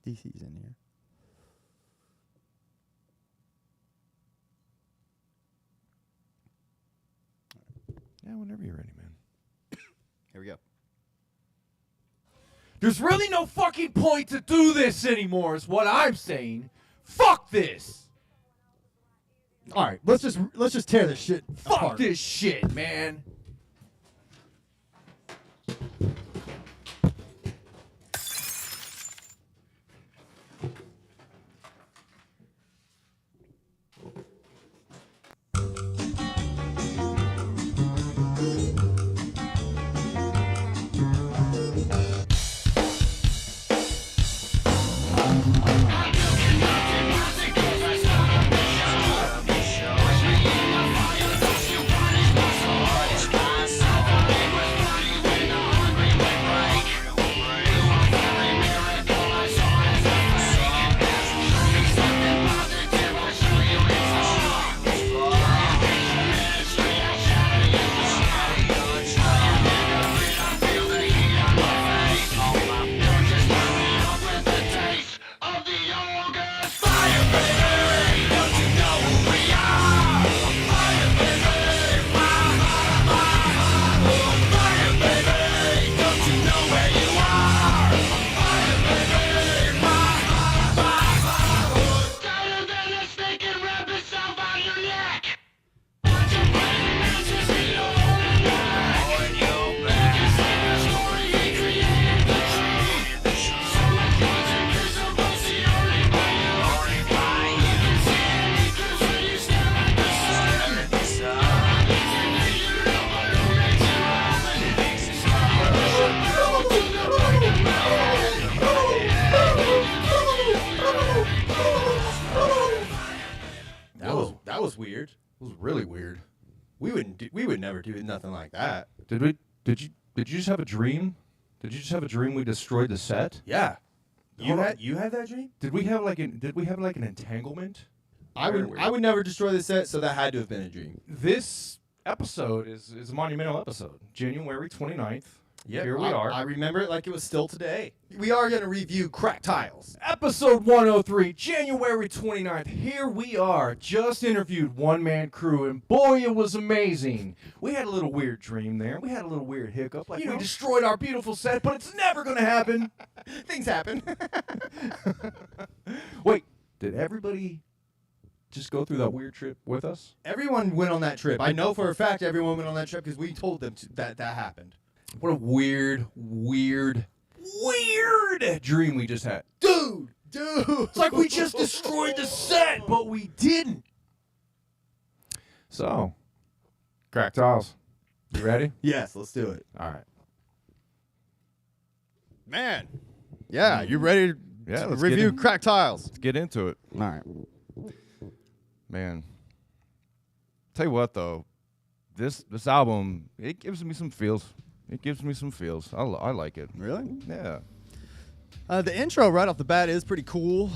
DC's in here. Yeah, whenever you're ready, man. Here we go. There's really no fucking point to do this anymore, is what I'm saying. Fuck this. All right, let's just tear this shit Fuck apart. this shit, man. That was weird. It was really weird. We would never do nothing like that. Did you just have a dream? Did you just have a dream we destroyed the set? Yeah. Hold on. You had that dream? Did we have like an entanglement? I would never destroy the set, so that had to have been a dream. This episode is a monumental episode. January 29th. Yeah, Here we are. I remember it like it was still today. We are going to review Cracked Tiles. Episode 103, January 29th. Here we are. Just interviewed one-man crew, and boy, it was amazing. We had a little weird dream there. We had a little weird hiccup. Like, we destroyed our beautiful set, but it's never going to happen. Things happen. Wait, did everybody just go through that weird trip with us? Everyone went on that trip. I know for a fact everyone went on that trip because we told them that happened. What a weird dream we just had. Dude! It's like we just destroyed the set, but we didn't. So, Cracked Tiles. You ready? Yes, let's do it. All right. Man. Yeah, you ready to let's review get Cracked Tiles? Let's get into it. All right. Man. Tell you what, though. This album, it gives me some feels. It gives me some feels. I like it. Really? Yeah. The intro right off the bat is pretty cool.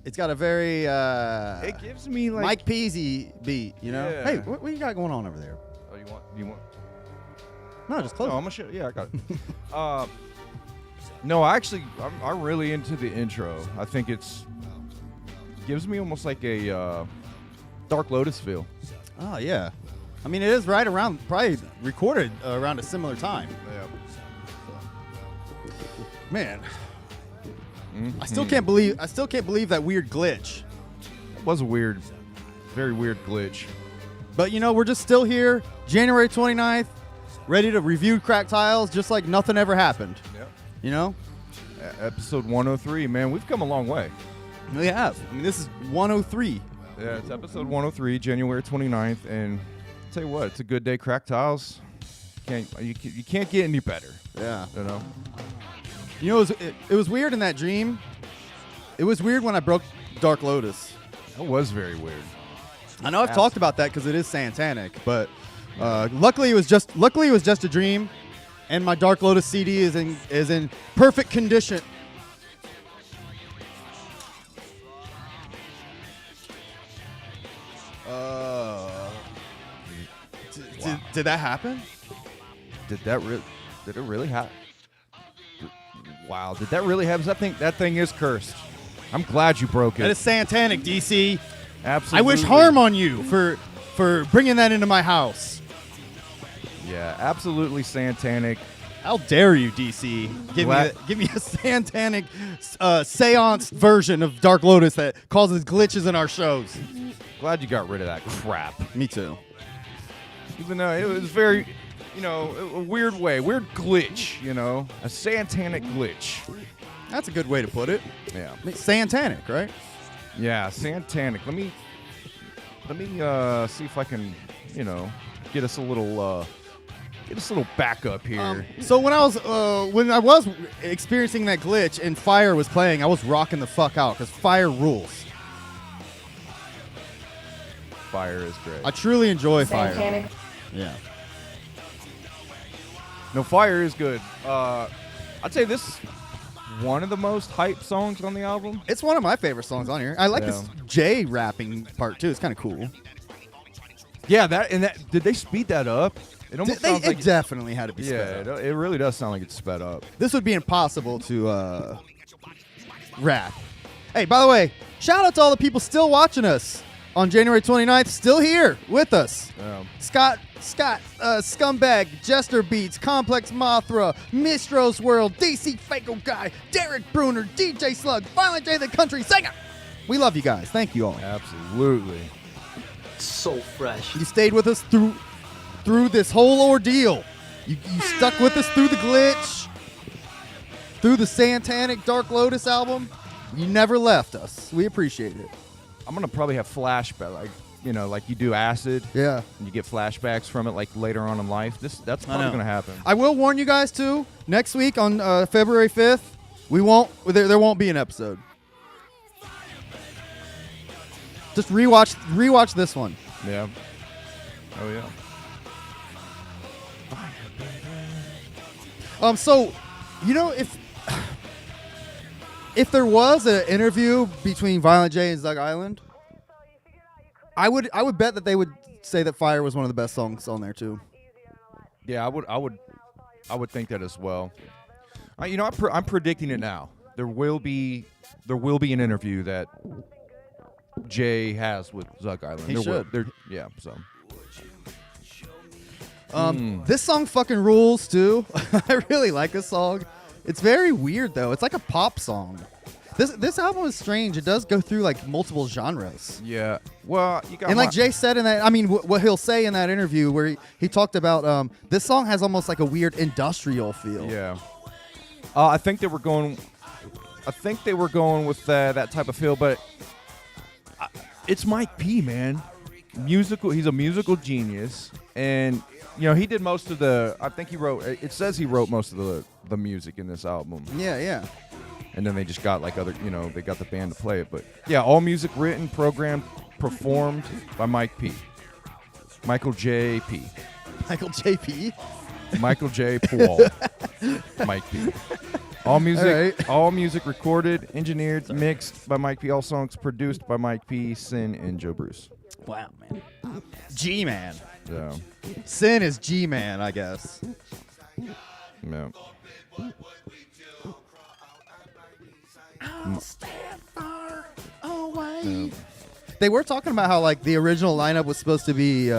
It's got a very It gives me like Mike Peasy beat, you know? Yeah. Hey, what you got going on over there? Oh, you want? No, just close No, it. I'm gonna shit. Yeah, I got it. No, actually, I'm really into the intro. I think it's gives me almost like a Dark Lotus feel. Oh, yeah. I mean, it is right around, probably recorded around a similar time. Yeah. Man, I still can't believe that weird glitch. It was a weird, very weird glitch. But you know, we're just still here, January 29th, ready to review Cracked Tiles, just like nothing ever happened. Yep. You know? Episode 103, man, we've come a long way. We have. I mean, this is 103. Yeah, it's episode 103, January 29th, and I'll tell you what, it's a good day. Cracked Tiles. You can't get any better. Yeah. You know. You know, it was weird in that dream. It was weird when I broke Dark Lotus. That was very weird. I know I've talked about that because it is satanic, but luckily it was just a dream, and my Dark Lotus CD is in perfect condition. Did that happen? Did it really happen? Wow, did that really happen? That thing is cursed. I'm glad you broke it. That is satanic, DC. Absolutely. I wish harm on you for bringing that into my house. Yeah, absolutely satanic. How dare you, DC? Give me a satanic seance version of Dark Lotus that causes glitches in our shows. Glad you got rid of that crap. Me too. Even though it was very, a weird glitch, a satanic glitch. That's a good way to put it. Yeah. Satanic, right? Yeah, satanic. Let me see if I can, get us a little backup here. So when I was experiencing that glitch and Fire was playing, I was rocking the fuck out because Fire rules. Fire is great. I truly enjoy Satanic. Fire. Yeah. No, Fire is good. I'd say this is one of the most hype songs on the album. It's one of my favorite songs on here. I like this Jay rapping part too. It's kind of cool. Yeah, did they speed that up? It almost sounds like it definitely had to be sped up. It really does sound like it's sped up. This would be impossible to rap. Hey, by the way, shout out to all the people still watching us on January 29th, still here with us. Scott, Scumbag, Jester Beats, Complex Mothra, Mistros World, DC Faco Guy, Derek Bruner, DJ Slug, Violent J the Country Singer. We love you guys. Thank you all. Absolutely. So fresh. You stayed with us through this whole ordeal. You stuck with us through the glitch, through the Satanic Dark Lotus album. You never left us. We appreciate it. I'm gonna probably have flashback, like you do acid. Yeah. And you get flashbacks from it, like later on in life. That's probably gonna happen. I will warn you guys too. Next week on February 5th, there won't be an episode. Just rewatch this one. Yeah. Oh yeah. So, if there was an interview between Violent J and Zug Island, I would bet that they would say that Fire was one of the best songs on there too. Yeah, I would think that as well. I'm predicting it now. There will be an interview that Jay has with Zug Island. He should. This song fucking rules too. I really like this song. It's very weird though. It's like a pop song. This album is strange. It does go through like multiple genres. Yeah. Well, you got. And like Jay said in that, I mean, what he'll say in that interview where he talked about this song has almost like a weird industrial feel. Yeah. I think they were going with that type of feel, but it's Mike P, man. He's a musical genius, and he did most of the. I think he wrote. It says he wrote most of the music in this album. Yeah. And then they just got like other, they got the band to play it. But yeah, all music written, programmed, performed by Mike P. Michael J. P. Michael J. P. Michael J. Paul. Mike P. All music recorded, engineered, mixed by Mike P. All songs produced by Mike P, Sin, and Joe Bruce. Wow, man. G-Man. Yeah. Sin is G-Man, I guess. Yeah. I'll stand far away. Yeah. They were talking about how like the original lineup was supposed to be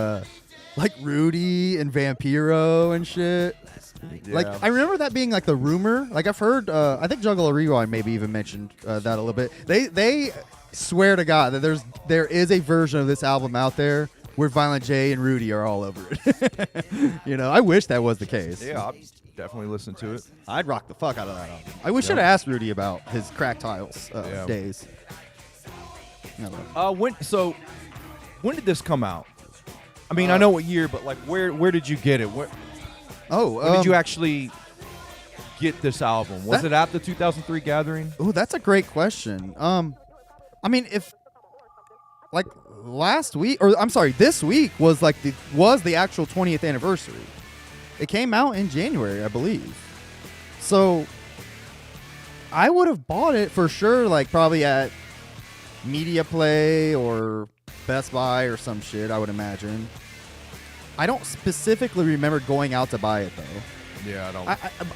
like Rudy and Vampiro and shit. Yeah. Like I remember that being like the rumor. Like I've heard, I think Jungle Rewind maybe even mentioned that a little bit. They swear to God that there is a version of this album out there where Violent J and Rudy are all over it. I wish that was the case. Yeah, I'll definitely listen to it. I'd rock the fuck out of that album. I should have asked Rudy about his Cracked Tiles days. When did this come out? I mean, I know what year, but like, where did you get it? When did you actually get this album? Was it at the 2003 Gathering? Oh, that's a great question. I mean, if like last week, or I'm sorry, this week was the actual 20th anniversary. It came out in January, I believe. So I would have bought it for sure, like probably at Media Play or Best Buy or some shit, I would imagine. I don't specifically remember going out to buy it, though. Yeah, I don't.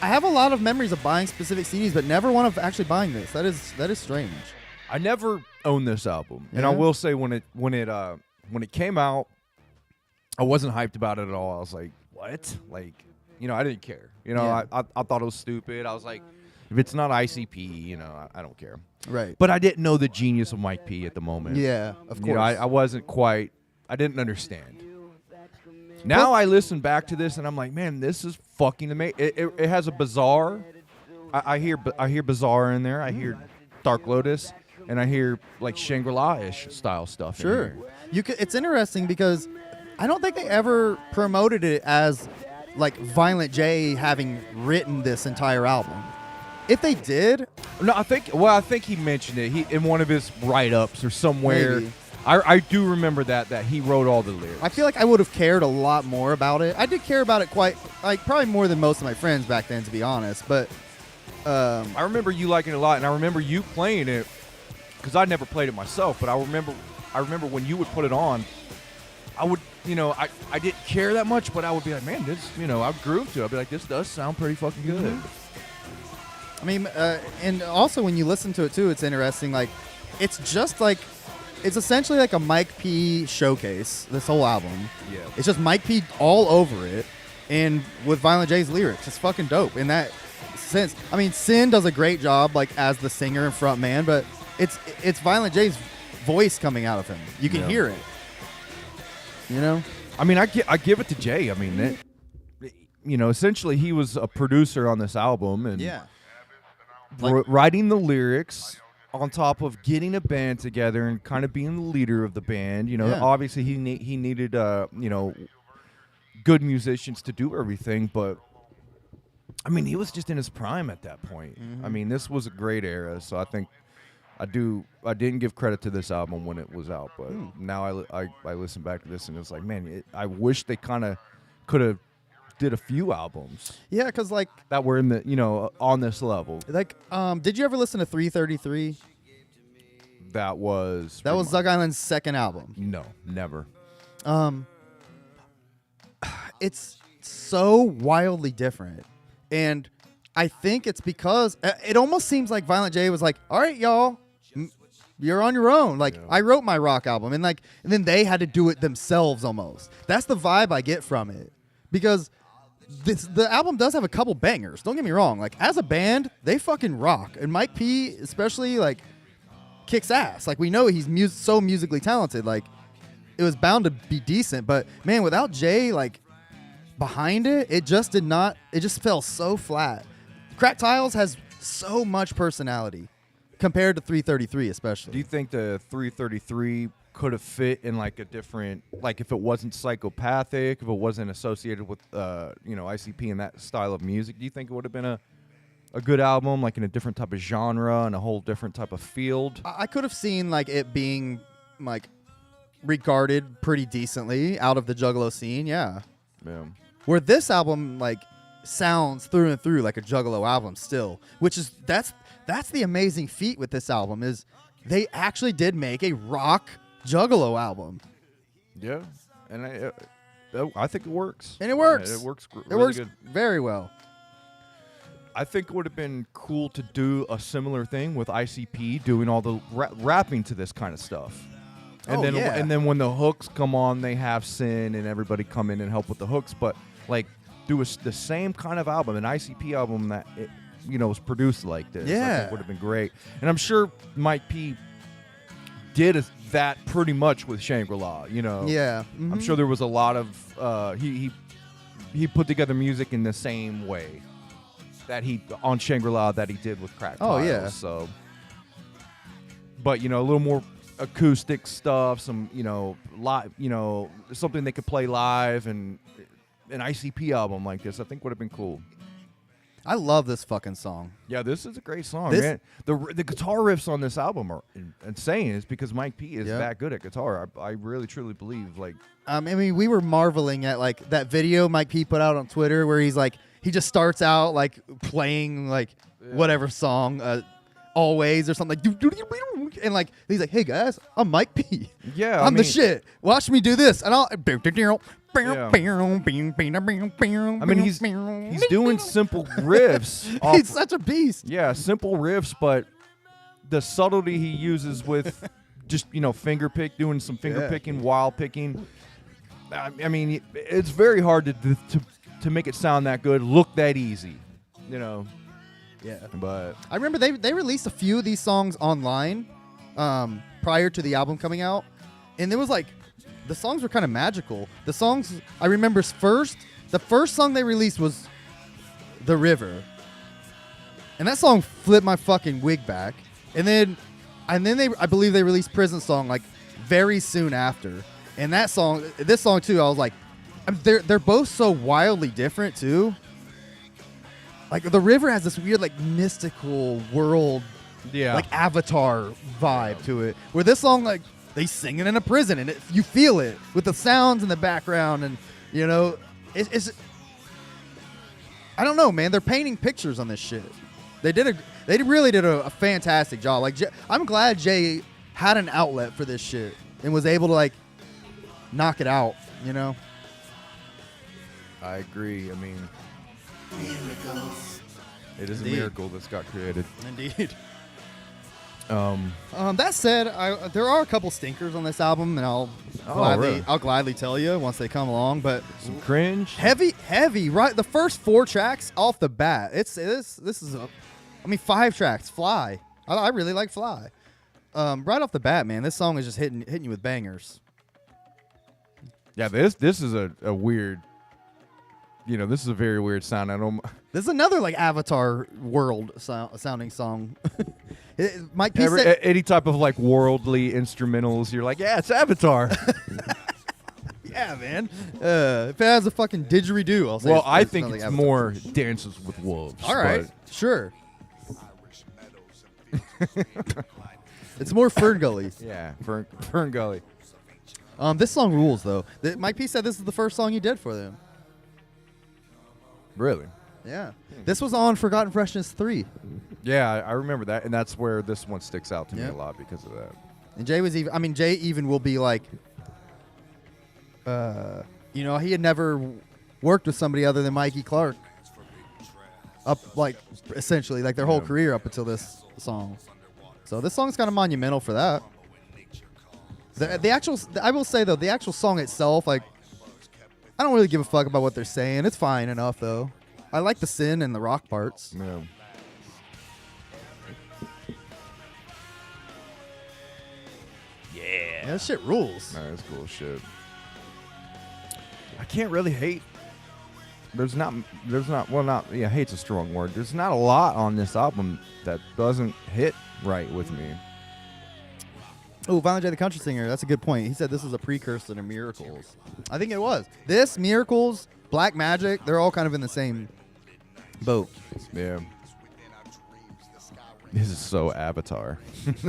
I have a lot of memories of buying specific CDs, but never one of actually buying this. That is strange. I never owned this album, and Yeah? I will say when it came out, I wasn't hyped about it at all. I was like, what? Like, I didn't care. Yeah. I thought it was stupid. I was like, if it's not ICP, I don't care. Right. But I didn't know the genius of Mike P at the moment. Yeah, of course. I wasn't quite. I didn't understand. Now I listen back to this and I'm like, man, this is fucking amazing. It has a bizarre. I hear bizarre in there. I hear Dark Lotus, and I hear like Shangri-La-ish style stuff. Sure. In here. It's interesting because I don't think they ever promoted it as like Violent J having written this entire album. If they did, No, I think he mentioned it. In one of his write-ups or somewhere. Maybe. I do remember that he wrote all the lyrics. I feel like I would have cared a lot more about it. I did care about it probably more than most of my friends back then, to be honest. But I remember you liking it a lot, and I remember you playing it because I never played it myself. But I remember when you would put it on, I would, I didn't care that much, but I would be like, man, this, I'd groove to it. I'd be like, this does sound pretty fucking good. Mm-hmm. I mean, and also when you listen to it too, it's interesting. Like, it's just like. It's essentially like a Mike P showcase, this whole album. Yeah. It's just Mike P all over it, and with Violent J's lyrics. It's fucking dope in that sense. I mean, Sin does a great job, like, as the singer and front man, but it's Violent J's voice coming out of him. You can hear it. I mean, I give it to Jay. I mean, essentially he was a producer on this album and writing the lyrics on top of getting a band together and kind of being the leader of the band. Obviously he needed good musicians to do everything, but I mean, he was just in his prime at that point. Mm-hmm. I mean, this was a great era, so I think I didn't give credit to this album when it was out, but now I listen back to this and it's like, man, I wish they kind of could have did a few albums. Yeah, because like that were in the on this level. Like, did you ever listen to 333? That was Zug Izland's second album. No, never. It's so wildly different, and I think it's because it almost seems like Violent J was like, all right, y'all, you're on your own. Like, I wrote my rock album, and then they had to do it themselves almost. That's the vibe I get from it, because the album does have a couple bangers. Don't get me wrong. Like, as a band, they fucking rock, and Mike P especially, like, kicks ass. Like, we know he's so musically talented. Like, it was bound to be decent, but man, without Jay, like, behind it, it just fell so flat. Cracked Tiles has so much personality compared to 333 especially. Do you think the 333 could have fit in like a different, like if it wasn't psychopathic, if it wasn't associated with ICP and that style of music, do you think it would have been a good album, like in a different type of genre and a whole different type of field? I could have seen like it being like regarded pretty decently out of the Juggalo scene, yeah. Where this album like sounds through and through like a Juggalo album still, which is that's the amazing feat with this album is they actually did make a rock Juggalo album. Yeah, and I think it works. And it works. Yeah, it works. It works good. Very well. I think it would have been cool to do a similar thing with ICP doing all the rapping to this kind of stuff. And then when the hooks come on, they have Sin and everybody come in and help with the hooks. But like do the same kind of album, an ICP album that was produced like this. Yeah, I think would have been great. And I'm sure Mike P did that pretty much with Shangri-La. Yeah, mm-hmm. I'm sure there was a lot of he put together music in the same way that he on Shangri-La that he did with Cracked Tiles. Oh yeah. So, but a little more acoustic stuff, some live, something they could play live, and an ICP album like this I think would have been cool. I love this fucking song. Yeah, this is a great song, man. The guitar riffs on this album are insane. It's because Mike P is that good at guitar. I really truly believe. Like, I mean, we were marveling at like that video Mike P put out on Twitter where he's like he just starts out like playing like whatever song, Always or something like, and like he's like, hey guys, I'm Mike P. Yeah, I'm the shit. Watch me do this, and I'll Yeah. I mean, he's doing simple riffs. Off, He's such a beast. yeah, simple riffs, but the subtlety he uses with just finger doing some finger picking while picking. I mean, it's very hard to make it sound that good, look that easy, Yeah. But I remember they released a few of these songs online prior to the album coming out, and it was like the songs were kind of magical. The songs I remember the first song they released was "The River," and that song flipped my fucking wig back. And then I believe they released "Prison Song" like very soon after, and this song too. I was like, they're both so wildly different too. Like The River has this weird like mystical world, like Avatar vibe to it. Where this song like they sing it in a prison and you feel it with the sounds in the background and it's I don't know, man. They're painting pictures on this shit. They really did a fantastic job. Like I'm glad Jay had an outlet for this shit and was able to like knock it out. I agree. I mean, it is a miracle that's got created. Indeed. That said, there are a couple stinkers on this album, and I'll gladly tell you once they come along. But Some cringe. heavy, right? The first 4 tracks off the bat. This is 5 tracks. Fly. I really like Fly. Right off the bat, man, this song is just hitting you with bangers. Yeah, this is a weird. This is a very weird sound. This is another like Avatar world sounding song. Mike P said, any type of like worldly instrumentals, you're like, yeah, it's Avatar. yeah, man. If it has a fucking didgeridoo, I'll say. Well, I think like it's Avatar. more Dances with Wolves. All right, but sure. It's more Fern Gully. Yeah, Fern Gully. This song rules though. Mike P said this is the first song he did for them. Really? Yeah. This was on Forgotten Freshness 3. Yeah, I remember that, and that's where this one sticks out to me Yep. a lot because of that. And Jay even will be like, he had never worked with somebody other than Mikey Clark. Up like essentially like their whole career up until this song. So this song's kind of monumental for that. I will say though, the actual song itself, like, I don't really give a fuck about what they're saying. It's fine enough though. I like the sin and the rock parts. Yeah. Yeah, that shit rules. That's cool shit. I can't really hate. Hate's a strong word. There's not a lot on this album that doesn't hit right with me. Oh, Violent J the Country Singer, that's a good point. He said this is a precursor to Miracles. I think it was. This, Miracles, Black Magic, they're all kind of in the same boat. Yeah. This is so Avatar.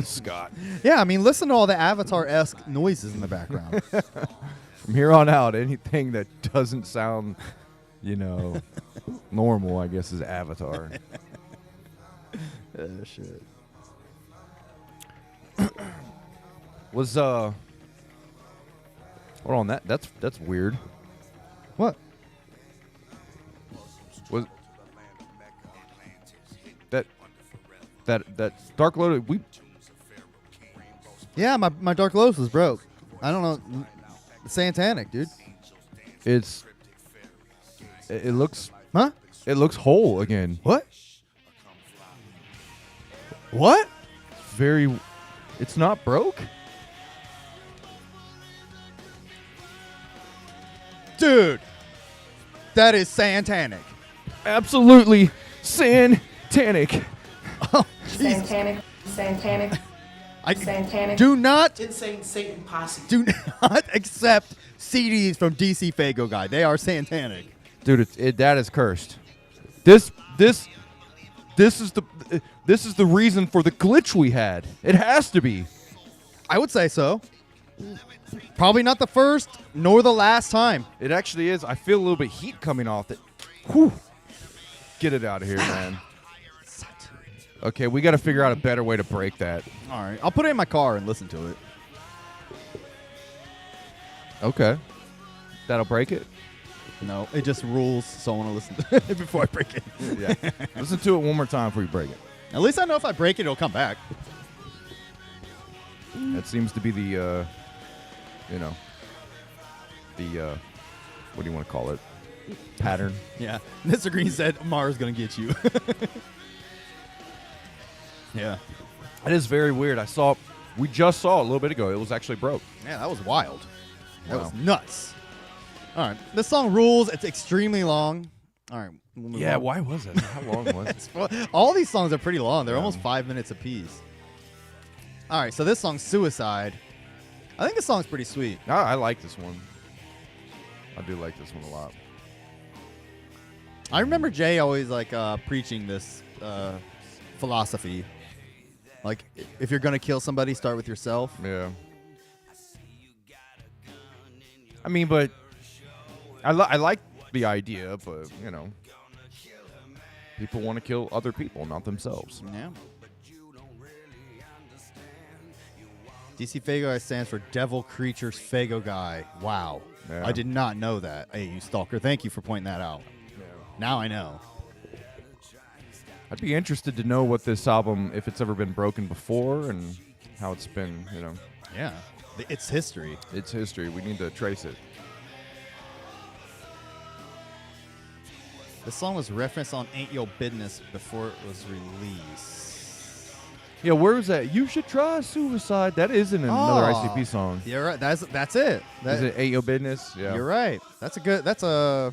Scott. Yeah, I mean, listen to all the Avatar-esque noises in the background. From here on out, anything that doesn't sound, normal, I guess, is Avatar. Shit. Was hold on, that's weird. What? Was that Dark Lotus? Yeah, my Dark Lotus was broke. I don't know. Satanic, dude. It looks Huh? it looks whole again. What? What? It's not broke. Dude, that is Satanic. Absolutely Satanic. Oh, Jesus. Santanic. Do not Insane Satan posse. do not accept CDs from DC Fago Guy. They are Satanic. Dude, that is cursed. This is the reason for the glitch we had. It has to be. I would say so. Probably not the first nor the last time. It actually is. I feel a little bit heat coming off it. Whew. Get it out of here, man. Okay, we got to figure out a better way to break that. All right, I'll put it in my car and listen to it. Okay. That'll break it. No, it just rules, so I want to listen to it before I break it. Yeah. Listen to it one more time before you break it. At least I know if I break it, it'll come back. That seems to be the, what do you want to call it? Pattern. Yeah. Mr. Green said Mara's going to get you. Yeah. It is very weird. We just saw a little bit ago. It was actually broke. Man, that was wild. That Wow. was nuts. All right. This song rules. It's extremely long. All right. We'll move on. Why was it? How long was it? All these songs are pretty long. They're almost 5 minutes apiece. All right. So this song's Suicide. I think this song's pretty sweet. I like this one. I do like this one a lot. I remember Jay always preaching this philosophy. Like, if you're going to kill somebody, start with yourself. Yeah. I mean, but I like the idea, but, people want to kill other people, not themselves. Yeah. DC Fago Guy stands for Devil Creatures Fago Guy. Wow. Yeah. I did not know that. Hey, you stalker. Thank you for pointing that out. Yeah. Now I know. I'd be interested to know what this album, if it's ever been broken before, and how it's been, Yeah. It's history. It's history. We need to trace it. This song was referenced on Ain't Yo Business before it was released. Yeah, where is that? You should try suicide. That isn't another Oh. ICP song. You're right. That's it. Is it Ain't Your Business? Yeah. You're right. That's a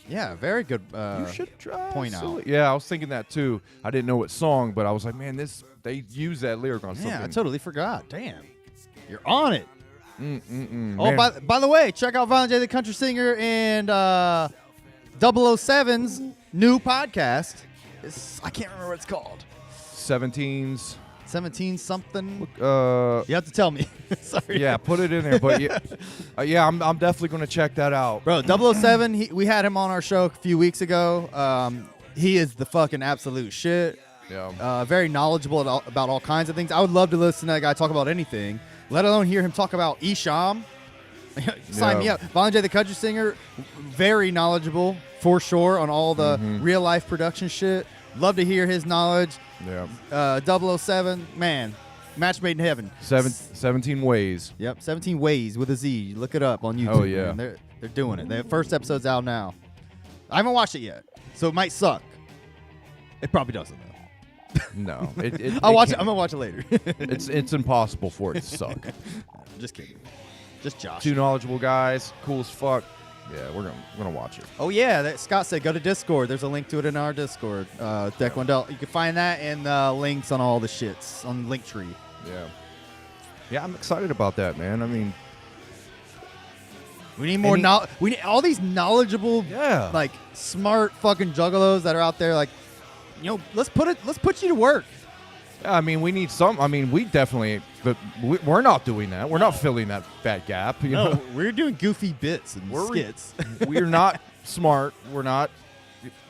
very good You should try. point out. Yeah, I was thinking that too. I didn't know what song, but I was like, man, they use that lyric on something. Yeah, I totally forgot. Damn. You're on it. Oh, man. by the way, check out Violent J the Country Singer and 007's new podcast. I can't remember what it's called. 17's. 17 something. You You have to tell me. Sorry. Yeah, put it in there. But I'm definitely going to check that out. Bro, 007, we had him on our show a few weeks ago. He is the fucking absolute shit. Yeah. Very knowledgeable about all kinds of things. I would love to listen to that guy talk about anything, let alone hear him talk about Isham. Sign me up. Violent J the Country Singer, very knowledgeable for sure on all the real life production shit. Love to hear his knowledge. Yeah. 007, man, match made in heaven. 17 Ways. Yep, 17 Ways with a Z. Look it up on YouTube. Oh, yeah. Man. They're doing it. The first episode's out now. I haven't watched it yet, so it might suck. It probably doesn't, though. No. I'll watch it. I'm going to watch it later. It's impossible for it to suck. Just kidding. Just Josh. Two knowledgeable guys, cool as fuck. Yeah, we're gonna watch it. Oh, yeah. Scott said go to Discord. There's a link to it in our Discord. Deck Wendell. You can find that and links on all the shits on Linktree. Yeah. Yeah, I'm excited about that, man. I mean, we need more we need all these knowledgeable, like smart fucking juggalos that are out there. Like, let's put you to work. I mean, we need some. I mean, we definitely, but we're not doing that. We're not filling that fat gap. You know? We're doing goofy bits and skits. We're not smart. We're not,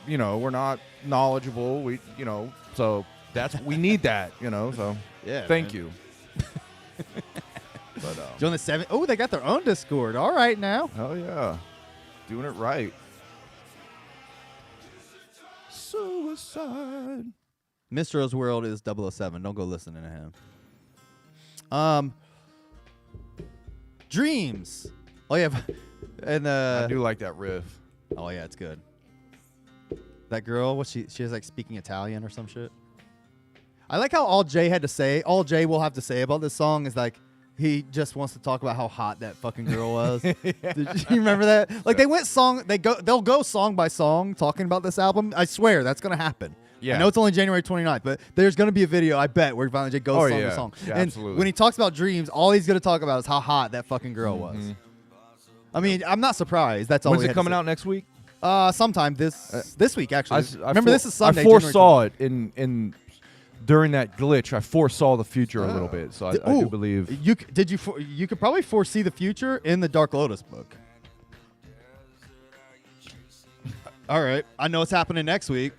we're not knowledgeable. So we need that. So Yeah. Thank man. you. But Join the 7. Oh, they got their own Discord. All right now. hell yeah, doing it right. Suicide. Mr. O's World is 007. Don't go listening to him. Dreams. Oh yeah, and I do like that riff. oh yeah, it's good. That girl, what she is like speaking Italian or some shit. I like how all Jay will have to say about this song is like he just wants to talk about how hot that fucking girl was. Did you remember that? Like they'll go song by song talking about this album. I swear that's gonna happen. Yeah. I know it's only January 29th, but there's going to be a video, I bet, where Violent J goes song to song. Yeah, and absolutely. when he talks about Dreams, all he's going to talk about is how hot that fucking girl was. I mean, I'm not surprised. That's all. When's it coming out next week? Sometime this week, actually. I Remember, this is Sunday. I foresaw it in during that glitch. I foresaw the future a little bit, so I do believe. You could probably foresee the future in the Dark Lotus book. All right. I know it's happening next week.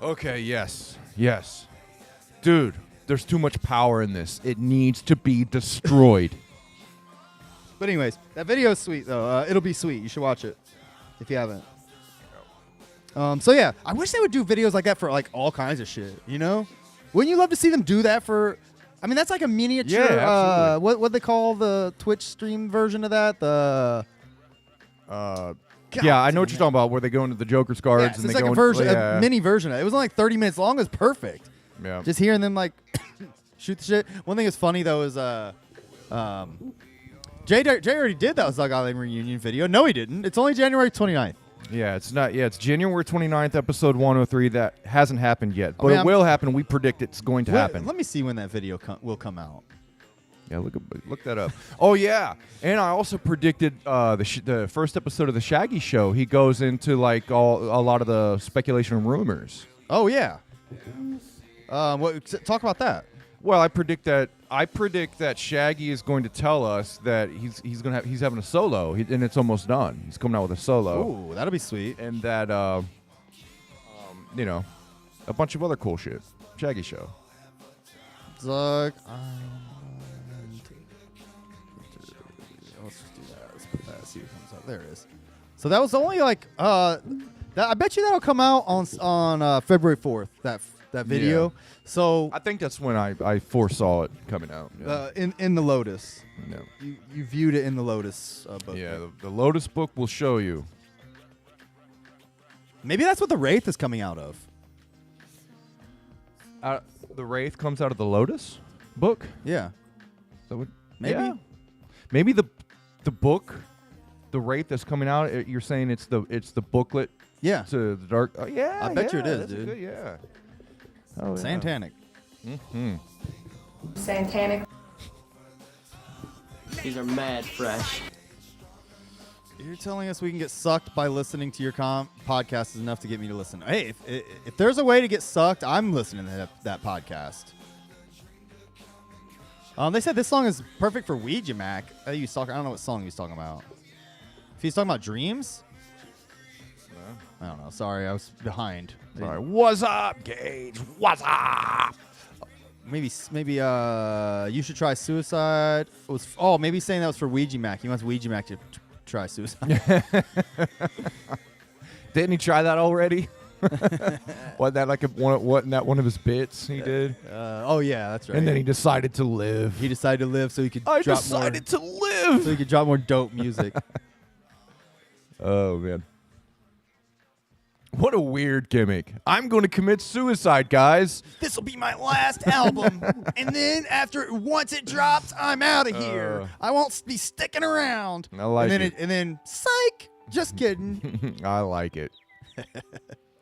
Okay, yes. Dude, there's too much power in this. It needs to be destroyed. But anyways, that video is sweet though. It'll be sweet. You should watch it if you haven't. So yeah, I wish they would do videos like that for like all kinds of shit. You know, wouldn't you love to see them do that for? I mean, that's like a miniature. Yeah, absolutely. What they call the Twitch stream version of that? The yeah, I know what you're talking about. Where they go into the Joker's cards Yeah, so and it's they like go a version, yeah. a mini version of it. It was only like 30 minutes long. It was perfect. Yeah. Just hearing them like shoot the shit. One thing that's funny though is Jay already did that Zug Island reunion video. No, he didn't. It's only January 29th. Yeah, it's not. Yeah, it's January 29th, episode 103. That hasn't happened yet, but mean, it will happen. We predict it's going to happen. Let me see when that video will come out. Yeah, look that up. Oh yeah, and I also predicted the first episode of the Shaggy Show. He goes into like a lot of the speculation and rumors. Oh yeah. Talk about that. Well, I predict that Shaggy is going to tell us that he's having a solo, and it's almost done. He's coming out with a solo. Ooh, that'll be sweet. And that you know, a bunch of other cool shit. Shaggy Show. Zug Island. Let's just do that. Let's put that. See what comes up. There it is. So that was only like I bet you that'll come out on February 4th. That video. Yeah. So I think that's when I foresaw it coming out. Yeah. in the Lotus. No. You viewed it in the Lotus book. Yeah, the Lotus book will show you. Maybe that's what the Wraith is coming out of. The Wraith comes out of the Lotus book. Yeah. So Maybe. yeah. Maybe the book, the Wraith that's coming out. You're saying it's the booklet. Yeah. To the dark. Oh yeah. I bet you it is, that's dude. Good, yeah. Oh, yeah. Santanic. Mm-hmm. Santanic. These are mad fresh. You're telling us we can get sucked by listening to your podcast is enough to get me to listen. Hey, if there's a way to get sucked, I'm listening to that podcast. They said this song is perfect for Ouija Mac. I don't know what song he was talking about. If he's talking about Dreams? I don't know. Sorry, I was behind. Sorry. What's up, Gage? What's up? Maybe you should try suicide. Maybe saying that was for Ouija Mac. He wants Ouija Mac to try suicide. Didn't he try that already? Wasn't that one of his bits he did? Oh yeah, that's right. And then he decided to live. He decided to live so he could I drop decided to more, live. so he could drop more dope music. Oh man. What a weird gimmick. I'm going to commit suicide, guys. This will be my last album, and then once it drops, I'm out of here. I won't be sticking around. I like and then it. And then, psych. Just kidding. I like it.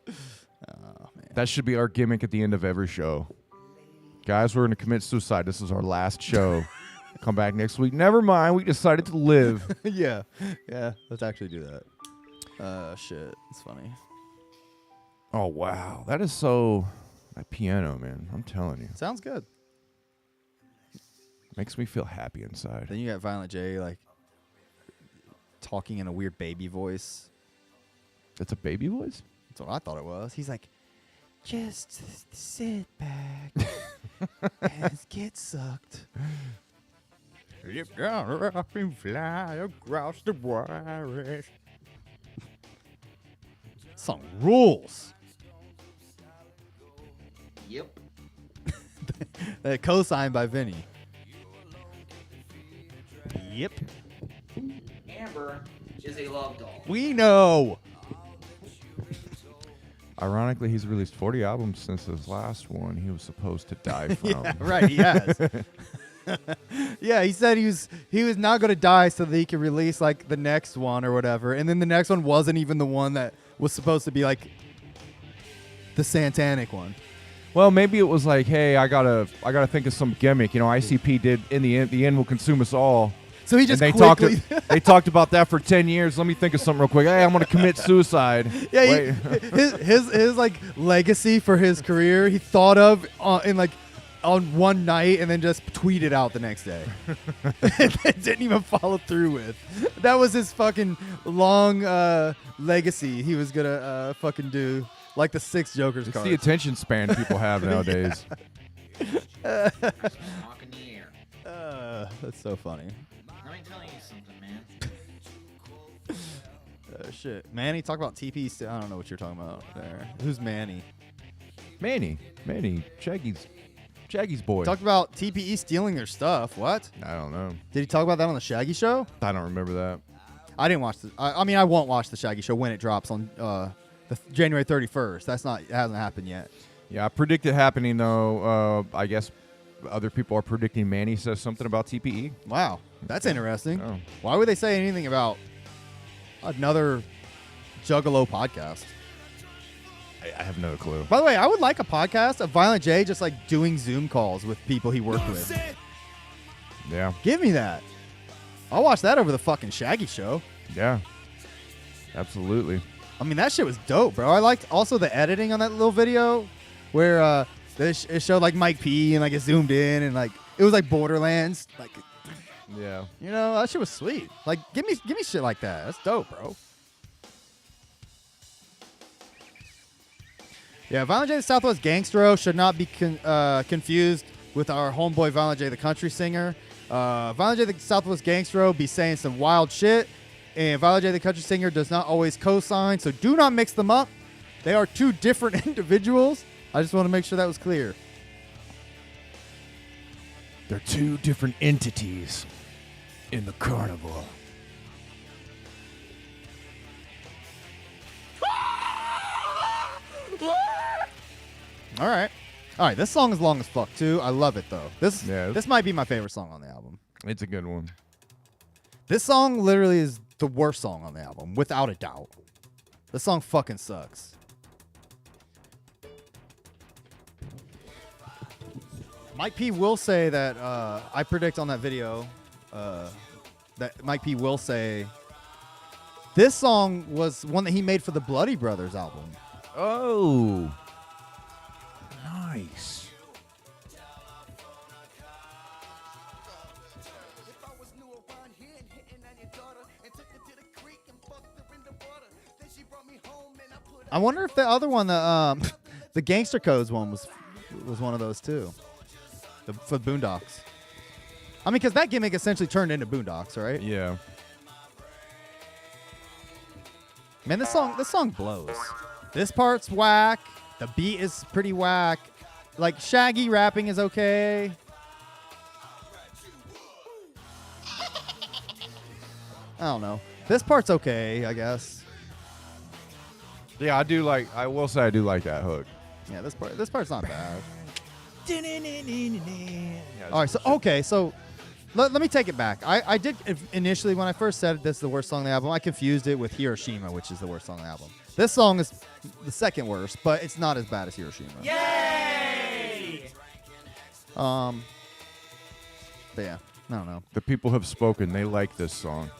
Oh man. That should be our gimmick at the end of every show. Guys, we're going to commit suicide. This is our last show. Come back next week. Never mind. We decided to live. Yeah. Let's actually do that. Shit. It's funny. Oh, wow. That is so... That piano, man. I'm telling you. Sounds good. Makes me feel happy inside. Then you got Violent J, like, talking in a weird baby voice. That's a baby voice? That's what I thought it was. He's like, just sit back and get sucked. Lift up and fly across the waters. Song rules. Yep. Co-signed by Vinny. Yep. Amber is a love doll. We know. Ironically, he's released 40 albums since his last one he was supposed to die from. Yeah, right, he has. Yeah, he said he was not going to die so that he could release like the next one or whatever. And then the next one wasn't even the one that was supposed to be like the Santanic one. Well, maybe it was like, hey, I gotta think of some gimmick. You know, ICP did in the end will consume us all. So he just and quickly they talked about that for 10 years. Let me think of something real quick. Hey, I'm gonna commit suicide. Yeah, Wait. his like legacy for his career he thought of on one night and then just tweeted out the next day. It didn't even follow through with. That was his fucking long legacy he was gonna fucking do, like the 6 Joker's It's cards. the attention span people have nowadays. Talk in the air. That's so funny. I mean, telling you something, man. Shit. Manny, talk about TP. I don't know what you're talking about there. Who's Manny? Manny, Shaggy's boy. Talked about TPE stealing their stuff. What? I don't know. Did he talk about that on the Shaggy Show? I don't remember that. I didn't watch the. I mean, I won't watch the Shaggy Show when it drops on the January 31st. It hasn't happened yet. Yeah, I predict it happening though. I guess other people are predicting Manny says something about TPE. Wow, that's interesting. Oh. Why would they say anything about another Juggalo podcast? I have no clue. By the way, I would like a podcast of Violent J just like doing Zoom calls with people he worked with. Yeah. Give me that. I'll watch that over the fucking Shaggy Show. Yeah. Absolutely. I mean, that shit was dope, bro. I liked also the editing on that little video where it showed like Mike P and like it zoomed in and like it was like Borderlands. Like, Yeah. you know, that shit was sweet. Like, give me shit like that. That's dope, bro. Yeah, Violent J the Southwest Gangstero should not be confused with our homeboy Violent J the country singer. Violent J the Southwest Gangstero be saying some wild shit, and Violent J the country singer does not always co-sign, so do not mix them up. They are two different individuals. I just want to make sure that was clear. They're two different entities in the carnival. All right. This song is long as fuck too. I love it though. This might be my favorite song on the album. It's a good one. This song literally is the worst song on the album, without a doubt. This song fucking sucks. Mike P will say that I predict on that video that Mike P will say this song was one that he made for the Bloody Brothers album. Oh. Nice. I wonder if the other one, the Gangster Codes one, was one of those too. For Boondocks. I mean, because that gimmick essentially turned into Boondocks, right? Yeah. Man, this song blows. This part's whack. The beat is pretty whack. Like, Shaggy rapping is okay. I don't know. This part's okay, I guess. Yeah, I will say I do like that hook. Yeah, this part's not bad. Yeah, All right, so let me take it back. I did initially, when I first said this is the worst song on the album, I confused it with Hiroshima, which is the worst song on the album. This song is the second worst, but it's not as bad as Hiroshima. Yay! But yeah, I don't know. The people have spoken. They like this song.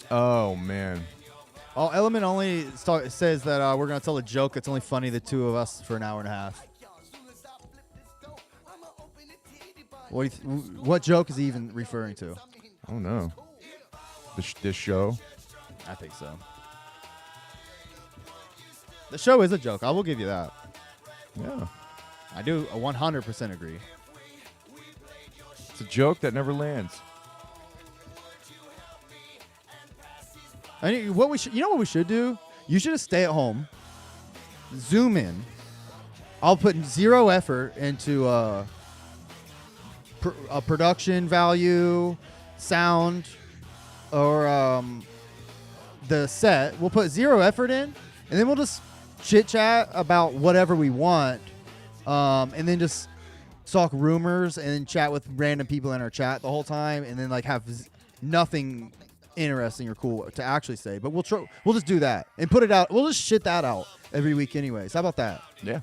Oh, man. Oh, Element only says that we're going to tell a joke that's only funny the two of us for an hour and a half. What joke is he even referring to? Oh, no. This show? I think so. The show is a joke. I will give you that. Yeah. I do 100% agree. It's a joke that never lands. I mean, what we should do? You should just stay at home, zoom in. I'll put zero effort into a production value, sound, or the set. We'll put zero effort in, and then we'll just chit chat about whatever we want, and then just talk rumors and then chat with random people in our chat the whole time, and then like have nothing interesting or cool to actually say. But we'll just do that and put it out. We'll just shit that out every week anyways. How about that? Yeah.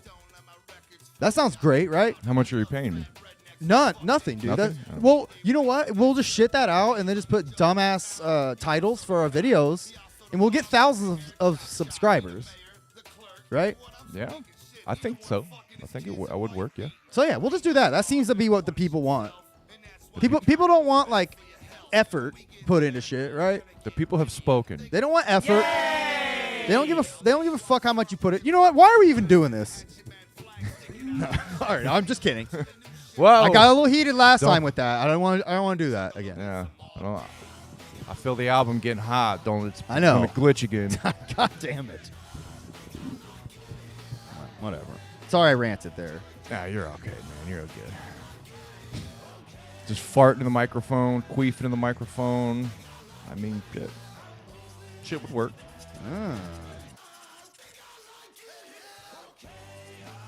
That sounds great, right? How much are you paying me? Nothing, dude. Nothing? Well, you know what? We'll just shit that out and then just put dumbass titles for our videos, and we'll get thousands of subscribers, right? Yeah. I think so. I think I would work, yeah. So yeah, we'll just do that. That seems to be what the people want. People don't want like effort put into shit, right? The people have spoken. They don't want effort. Yay! They don't give a fuck how much you put it. You know what? Why are we even doing this? No. All right, I'm just kidding. Whoa. I got a little heated last Don't- time with that. I don't want to do that again. Yeah. I feel the album getting hot. It's I know. gonna glitch again. God damn it. Whatever. Sorry I ranted there. Nah, you're okay, man. You're okay. Just farting in the microphone, queefing in the microphone. I mean, good. Shit would work.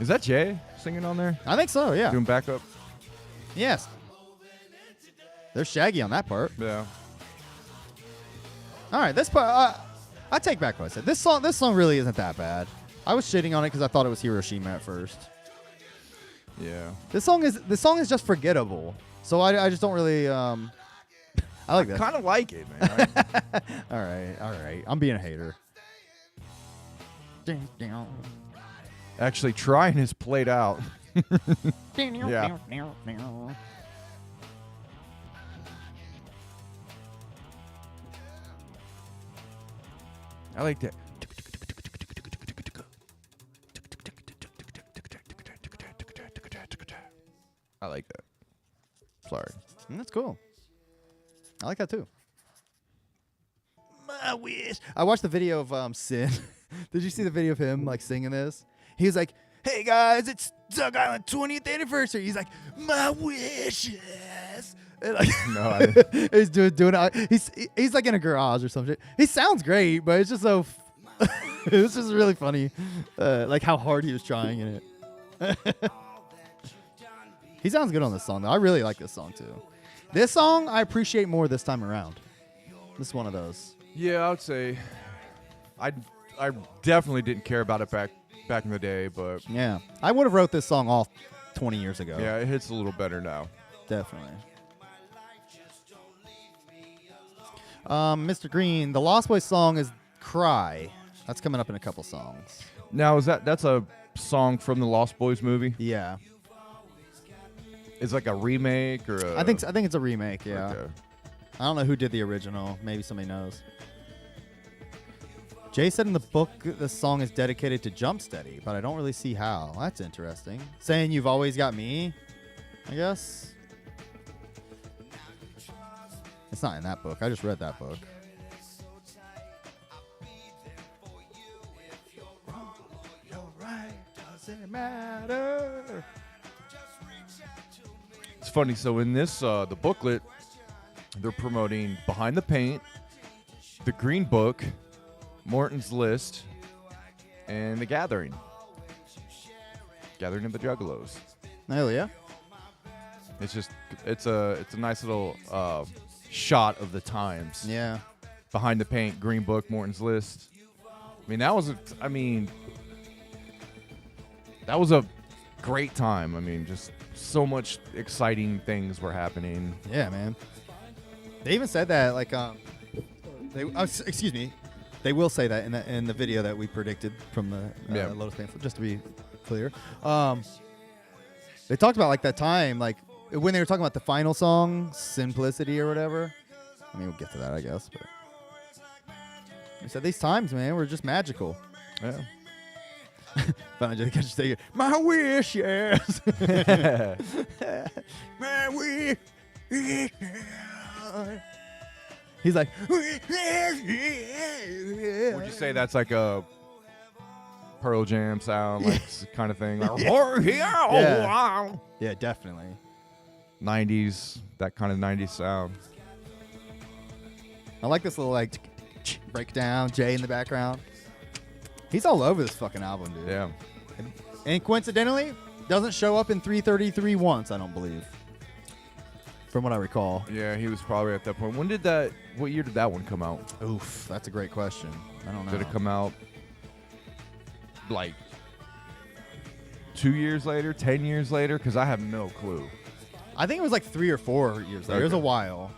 Is that Jay singing on there? I think so, yeah. Doing backup? Yes. There's Shaggy on that part. Yeah. All right, this part, I take back what I said. This song really isn't that bad. I was shitting on it because I thought it was Hiroshima at first. Yeah. This song is just forgettable. So I just don't really I like that. Kind of like it, man. All right. I'm being a hater. Actually, trying is played out. Yeah. I like that. I like that. Sorry. That's cool. I like that too. My wish. I watched the video of Sin. Did you see the video of him like singing this? He was like, "Hey guys, it's Zug Island 20th anniversary." He's like, "My wishes." And like, No, I he's doing it. He's like in a garage or something. He sounds great, but it's just so. It's just really funny, like how hard he was trying in it. He sounds good on this song though. I really like this song too. This song I appreciate more this time around. This is one of those. Yeah, I would say I definitely didn't care about it back in the day, but Yeah, I would have wrote this song off 20 years ago. yeah, it hits a little better now. Definitely. Mr. Green, the Lost Boys song is "Cry." That's coming up in a couple songs. Now, that's a song from the Lost Boys movie? Yeah, It's like a remake or a... I think it's a remake. Yeah, Okay. I don't know who did the original. Maybe somebody knows. Jay said in the book the song is dedicated to Jump Steady, but I don't really see how. That's interesting. Saying "You've Always Got Me," I guess. It's not in that book. I just read that book. Doesn't matter. It's funny. So in this, the booklet, they're promoting Behind the Paint, The Green Book, Morton's List, and The Gathering. Gathering of the Juggalos. Hell yeah. It's a nice little shot of the times. Yeah. Behind the Paint, Green Book, Morton's List. I mean, that was a great time. I mean, just so much exciting things were happening. Yeah, man. They even said that, like, excuse me. They will say that in the video that we predicted from the Lotus Pamphlet, just to be clear. They talked about, like, that time, like, when they were talking about the final song, Simplicity or whatever. I mean, we'll get to that, I guess. But they said these times, man, were just magical. Yeah. Finally, just catch you my wish, yes. My wish. He's like, Would you say that's like a Pearl Jam sound, like kind of thing? Like, yeah, definitely. 90s, that kind of 90s sound. I like this little like breakdown, Jay in the background. He's all over this fucking album, dude. Yeah. And coincidentally, doesn't show up in 333 once, I don't believe. From what I recall. Yeah, he was probably at that point. What year did that one come out? Oof, that's a great question. I don't know. Did it come out like 2 years later, 10 years later? Because I have no clue. I think it was like 3 or 4 years later. It was a while.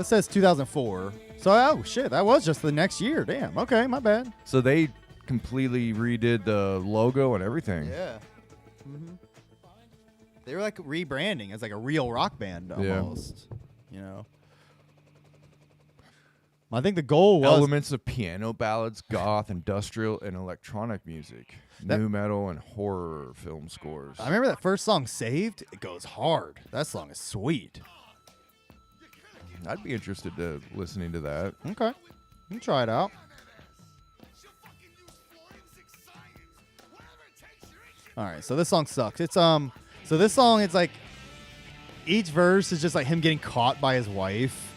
It says 2004. So, oh, shit, that was just the next year. Damn. Okay, my bad. So they completely redid the logo and everything. Yeah. Mm-hmm. They were like rebranding as like a real rock band almost. You know? I think the goal was elements of piano ballads, goth, industrial, and electronic music, new metal, and horror film scores. I remember that first song, Saved. It goes hard. That song is sweet. I'd be interested to listening to that. Okay. You can try it out. All right, so this song sucks. It's so this song, it's like each verse is just like him getting caught by his wife.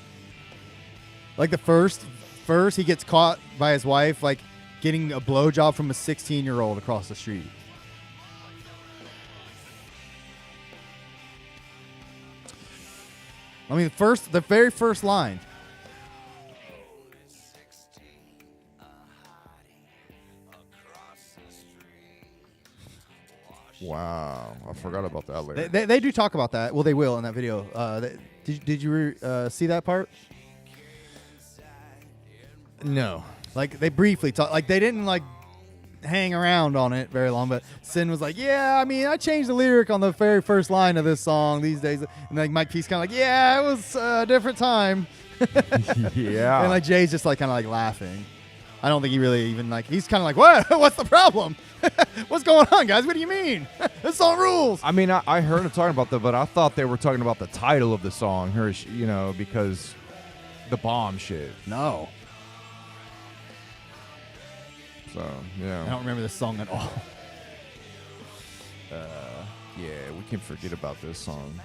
Like the first verse, he gets caught by his wife, like getting a blowjob from a 16-year-old across the street. I mean, the very first line. Wow, I forgot about that lyric. They do talk about that. Well, they will in that video. Did you see that part? No. Like they briefly talk. Like they didn't like hang around on it very long. But Sin was like, "Yeah, I mean, I changed the lyric on the very first line of this song these days." And like Mike P's kind of like, "Yeah, it was a different time." Yeah. And like Jay's just like kind of like laughing. I don't think he really even like. He's kind of like, "What? What's the problem? What's going on, guys? What do you mean? This song rules." I mean, I heard him talking about that, but I thought they were talking about the title of the song, because the bomb shit. No, So, yeah. I don't remember this song at all. Yeah, we can forget about this song.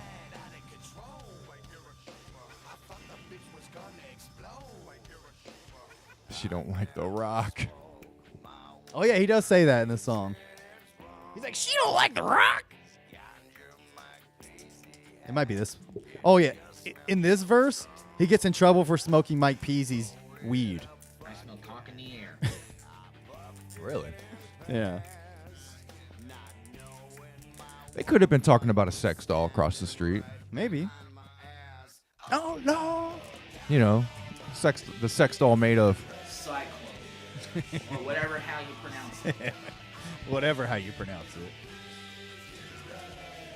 She don't like The Rock. Oh yeah, he does say that in the song. He's like, "She don't like The Rock." It might be this. Oh yeah, in this verse, he gets in trouble for smoking Mike Peasy's weed. I smell cock in the air. Really? Yeah. They could have been talking about a sex doll across the street. Maybe. Oh no. You know, the sex doll made of. Cyclone. Or whatever how you pronounce it. Whatever how you pronounce it.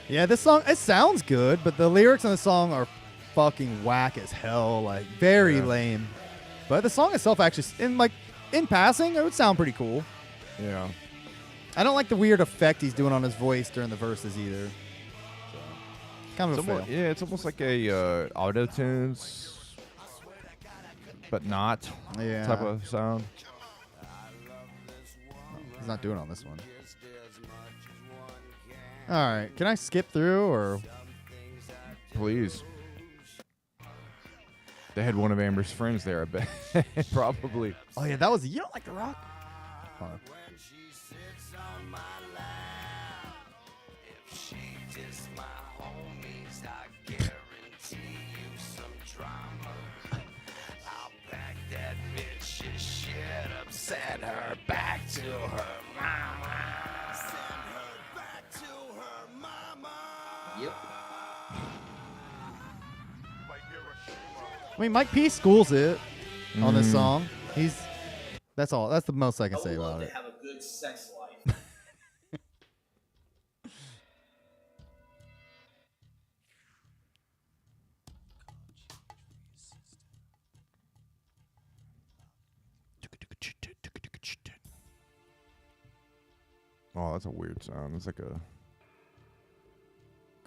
Yeah, this song, it sounds good, but the lyrics on the song are fucking whack as hell, like very lame. But the song itself actually, in passing, it would sound pretty cool. Yeah. I don't like the weird effect he's doing on his voice during the verses either. So, kind of a fail. Yeah, it's almost like a auto-tunes, but not type of sound. He's not doing it on this one. All right, can I skip through or? Please. They had one of Amber's friends there, I bet. Probably. Oh yeah, that was You Don't Like The Rock? Huh. Send her back to her mama. Yep. I mean, Mike P schools it on this song. That's all. That's the most I can say about To it. have a good sex life. Oh, that's a weird sound. It's like kind of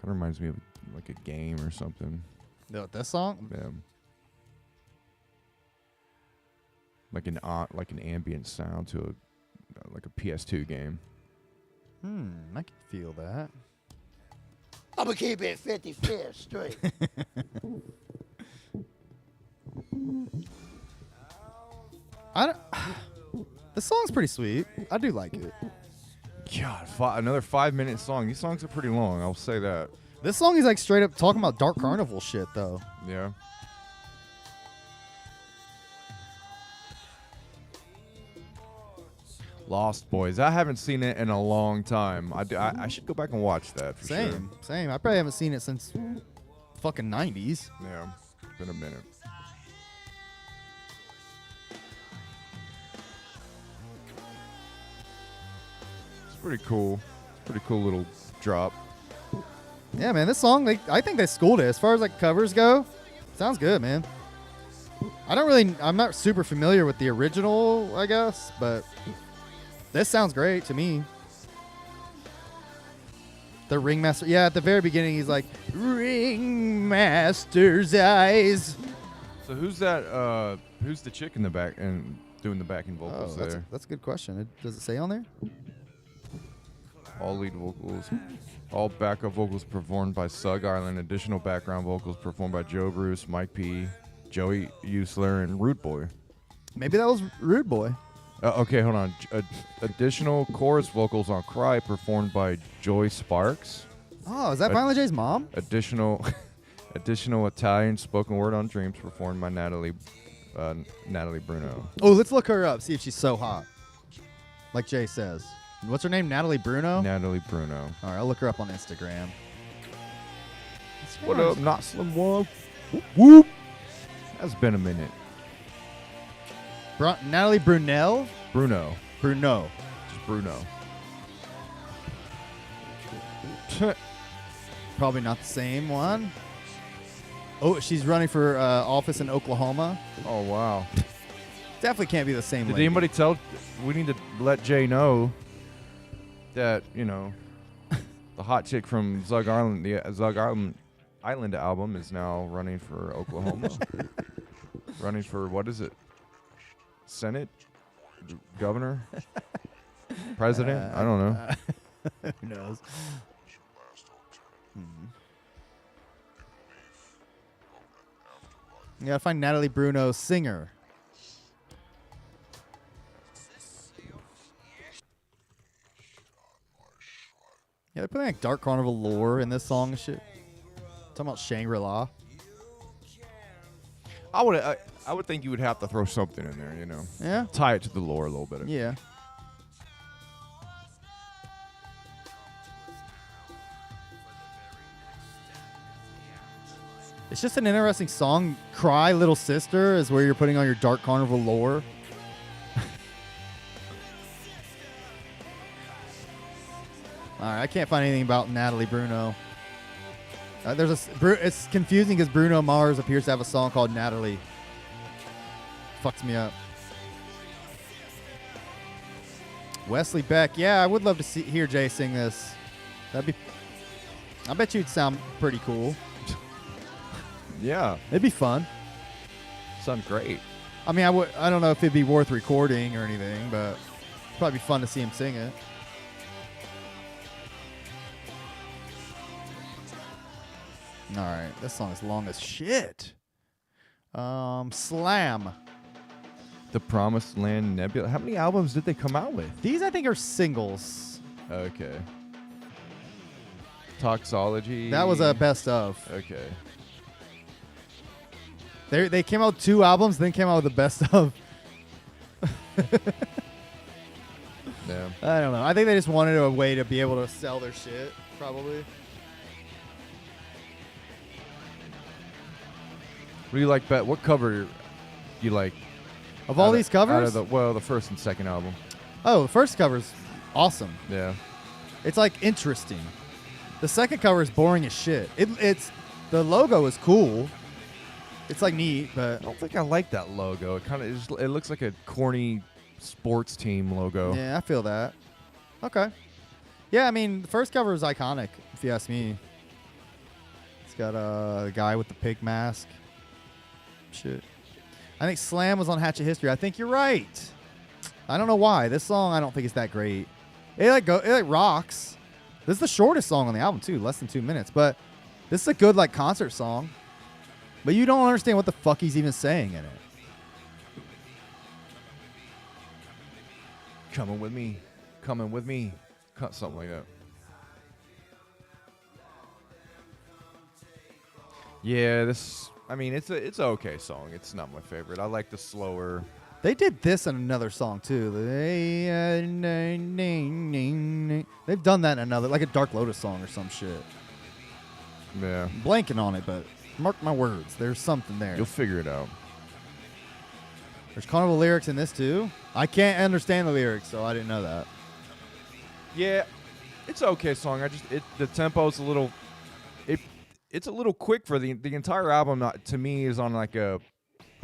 reminds me of like a game or something. This song? Yeah. Like an ambient sound to like a PS2 game. I can feel that. I'm gonna keep it 50-50 straight. The song's pretty sweet. I do like it. God, another 5-minute song. These songs are pretty long. I'll say that. This song is like straight up talking about Dark Carnival shit, though. Yeah. Lost Boys. I haven't seen it in a long time. I should go back and watch that for sure. Same. I probably haven't seen it since fucking 90s. Yeah, it's been a minute. It's pretty cool. Pretty cool little drop. Yeah, man, this song, I think they schooled it. As far as like covers go, sounds good, man. I'm not super familiar with the original, I guess, but this sounds great to me. The ringmaster, yeah, at the very beginning, he's like, ringmaster's eyes. So who's that? Who's the chick in the back and doing the backing vocals there? That's a good question. Does it say on there? All lead vocals, all backup vocals performed by Zug Izland. Additional background vocals performed by Joe Bruce, Mike P, Joey Usler, and Rude Boy. Maybe that was Rude Boy. Okay, hold on. Additional chorus vocals on "Cry" performed by Joy Sparks. Oh, is that Violent J's mom? Additional Italian spoken word on "Dreams" performed by Natalie Bruno. Oh, let's look her up. See if she's so hot, like Jay says. What's her name? Natalie Bruno. Natalie Bruno. All right, I'll look her up on Instagram. What up, Not Slim One? Whoop, whoop. That's been a minute. Natalie Brunel. Bruno. Just Bruno. Probably not the same one. Oh, she's running for office in Oklahoma. Oh, wow. Definitely can't be the same. Did lady. anybody tell? We need to let Jay know that, the hot chick from Zug Island, the Zug Island album is now running for Oklahoma. Running for, what is it? Senate? Governor? President? I don't know. Who knows? You gotta find Natalie Bruno, singer. Yeah, they're putting like Dark Carnival lore in this song and shit. Talking about Shangri-La. I would think you would have to throw something in there, Yeah? Tie it to the lore a little bit. Yeah. It's just an interesting song. Cry, Little Sister is where you're putting on your Dark Carnival lore. All right, I can't find anything about Natalie Bruno. It's confusing because Bruno Mars appears to have a song called Natalie. Fucks me up. Wesley Beck. Yeah, I would love to hear Jay sing this. I bet you'd sound pretty cool. Yeah. It'd be fun. Sounds great. I mean, I don't know if it'd be worth recording or anything, but it'd probably be fun to see him sing it. All right, this song is long as shit. Slam. The Promised Land Nebula. How many albums did they come out with? These, I think, are singles. Okay. Toxology. That was a best of. Okay. They came out 2 albums, then came out with the best of. Yeah. I don't know. I think they just wanted a way to be able to sell their shit, probably. What do you like? What cover you like? Of all these covers? The first and second album. Oh, the first cover's awesome. Yeah. It's like interesting. The second cover is boring as shit. It's the logo is cool. It's like neat, but I don't think I like that logo. It looks like a corny sports team logo. yeah, I feel that. Okay. Yeah, I mean, the first cover is iconic, if you ask me. It's got a guy with the pig mask. Shit. I think Slam was on Hatchet History. I think you're right. I don't know why. This song I don't think is that great. It rocks. This is the shortest song on the album too, less than 2 minutes. But this is a good concert song. But you don't understand what the fuck he's even saying in it. Coming with me. Something like that. Yeah, it's an okay song. It's not my favorite. I like the slower. They did this in another song too. They've done that in another, like a Dark Lotus song or some shit. Yeah. I'm blanking on it, but mark my words. There's something there. You'll figure it out. There's carnival lyrics in this too. I can't understand the lyrics, so I didn't know that. Yeah, it's an okay song. The tempo's a little. It's a little quick for the entire album. To me, is on like a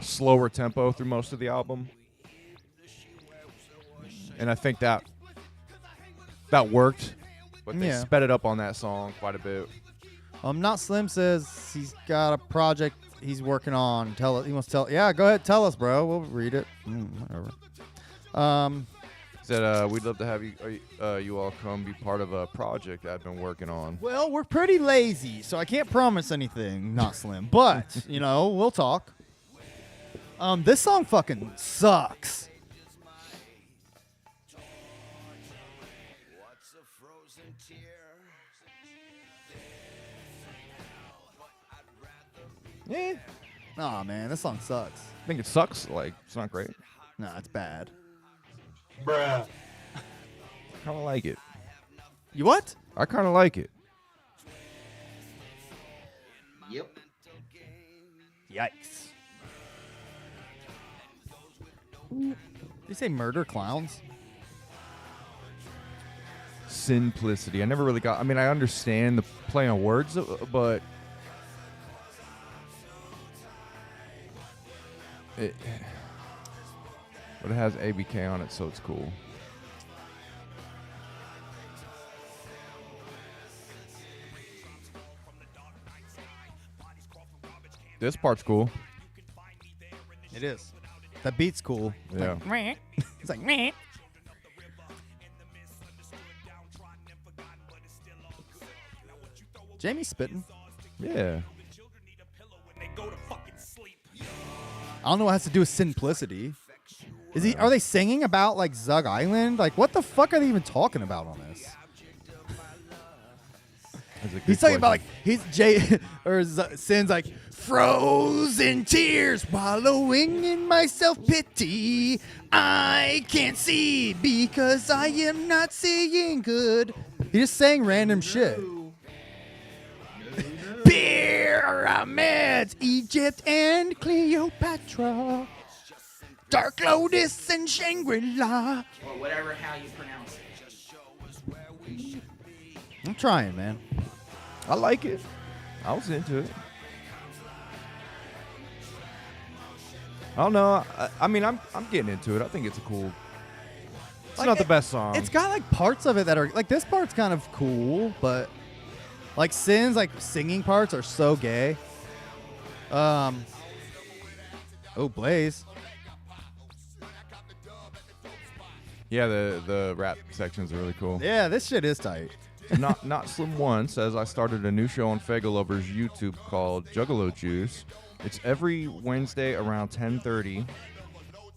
slower tempo through most of the album, and I think that worked. But they sped it up on that song quite a bit. Not Slim says he's got a project he's working on. Tell it. He wants to tell. Yeah, go ahead. Tell us, bro. We'll read it. Whatever. Said we'd love to have you all come be part of a project I've been working on. Well, we're pretty lazy, so I can't promise anything. Not Slim, but we'll talk. This song fucking sucks. Yeah. Aw, man, this song sucks. I think it sucks. Like, it's not great. Nah, it's bad. Bruh. I kind of like it. You what? I kind of like it. Yep. Yikes. Did you say murder clowns? Simplicity. I never really got. I mean, I understand the play on words, but it has ABK on it, so it's cool. This part's cool. It is. That beat's cool. Yeah. Like, it's like, meh. Jamie's spitting. Yeah. I don't know what has to do with simplicity. Are they singing about like Zug Island? Like, what the fuck are they even talking about on this? He's talking about like Sin's like frozen tears wallowing in my self-pity. I can't see because I am not seeing good. He's just saying random shit. Pyramids, Egypt and Cleopatra, Dark Lotus and Shangri-La. Or whatever how you pronounce it. I'm trying, man. I like it. I was into it. I don't know. I mean, I'm getting into it. I think it's a cool. It's Like, not the best song. It's got like parts of it that are like this part's kind of cool, but like Sin's like singing parts are so gay. Oh, Blaze. Yeah, the rap sections are really cool. Yeah, this shit is tight. Not Slim One says I started a new show on Fega Lovers YouTube called Juggalo Juice. It's every Wednesday around 10:30.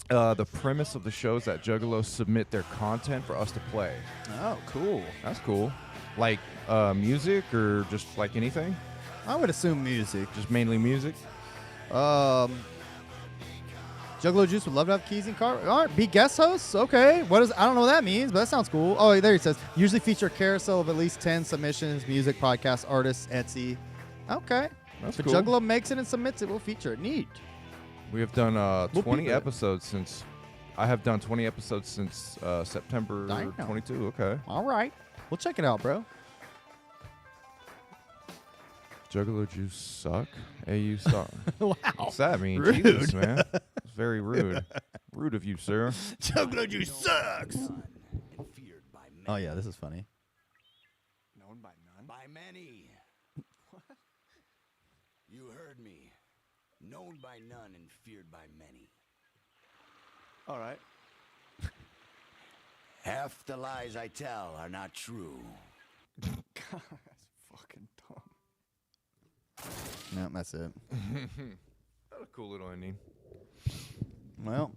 The premise of the show is that Juggalos submit their content for us to play. Oh, cool. That's cool. Like music or just like anything? I would assume music. Just mainly music? Juggalo Juice would love to have keys and car. All right, be guest hosts. Okay. I don't know what that means, but that sounds cool. Oh, there he says usually feature a carousel of at least 10 submissions, music, podcasts, artists, Etsy. Okay. That's if cool. Juggalo makes it and submits it, we'll feature it. Neat. We have done We'll 20 be there. episodes since. I have done 20 episodes since September Damn. 22. Okay. All right. We'll check it out, bro. Juggalo Juice suck. AU suck. Wow. What's that mean? Rude. Jesus, man. It's very rude. Rude of you, sir. Juggalo Juice sucks. Oh, yeah, this is funny. Known by none? By many. What? You heard me. Known by none and feared by many. All right. Half the lies I tell are not true. That's fucking dumb. No, that's it. That was a cool little ending. Well,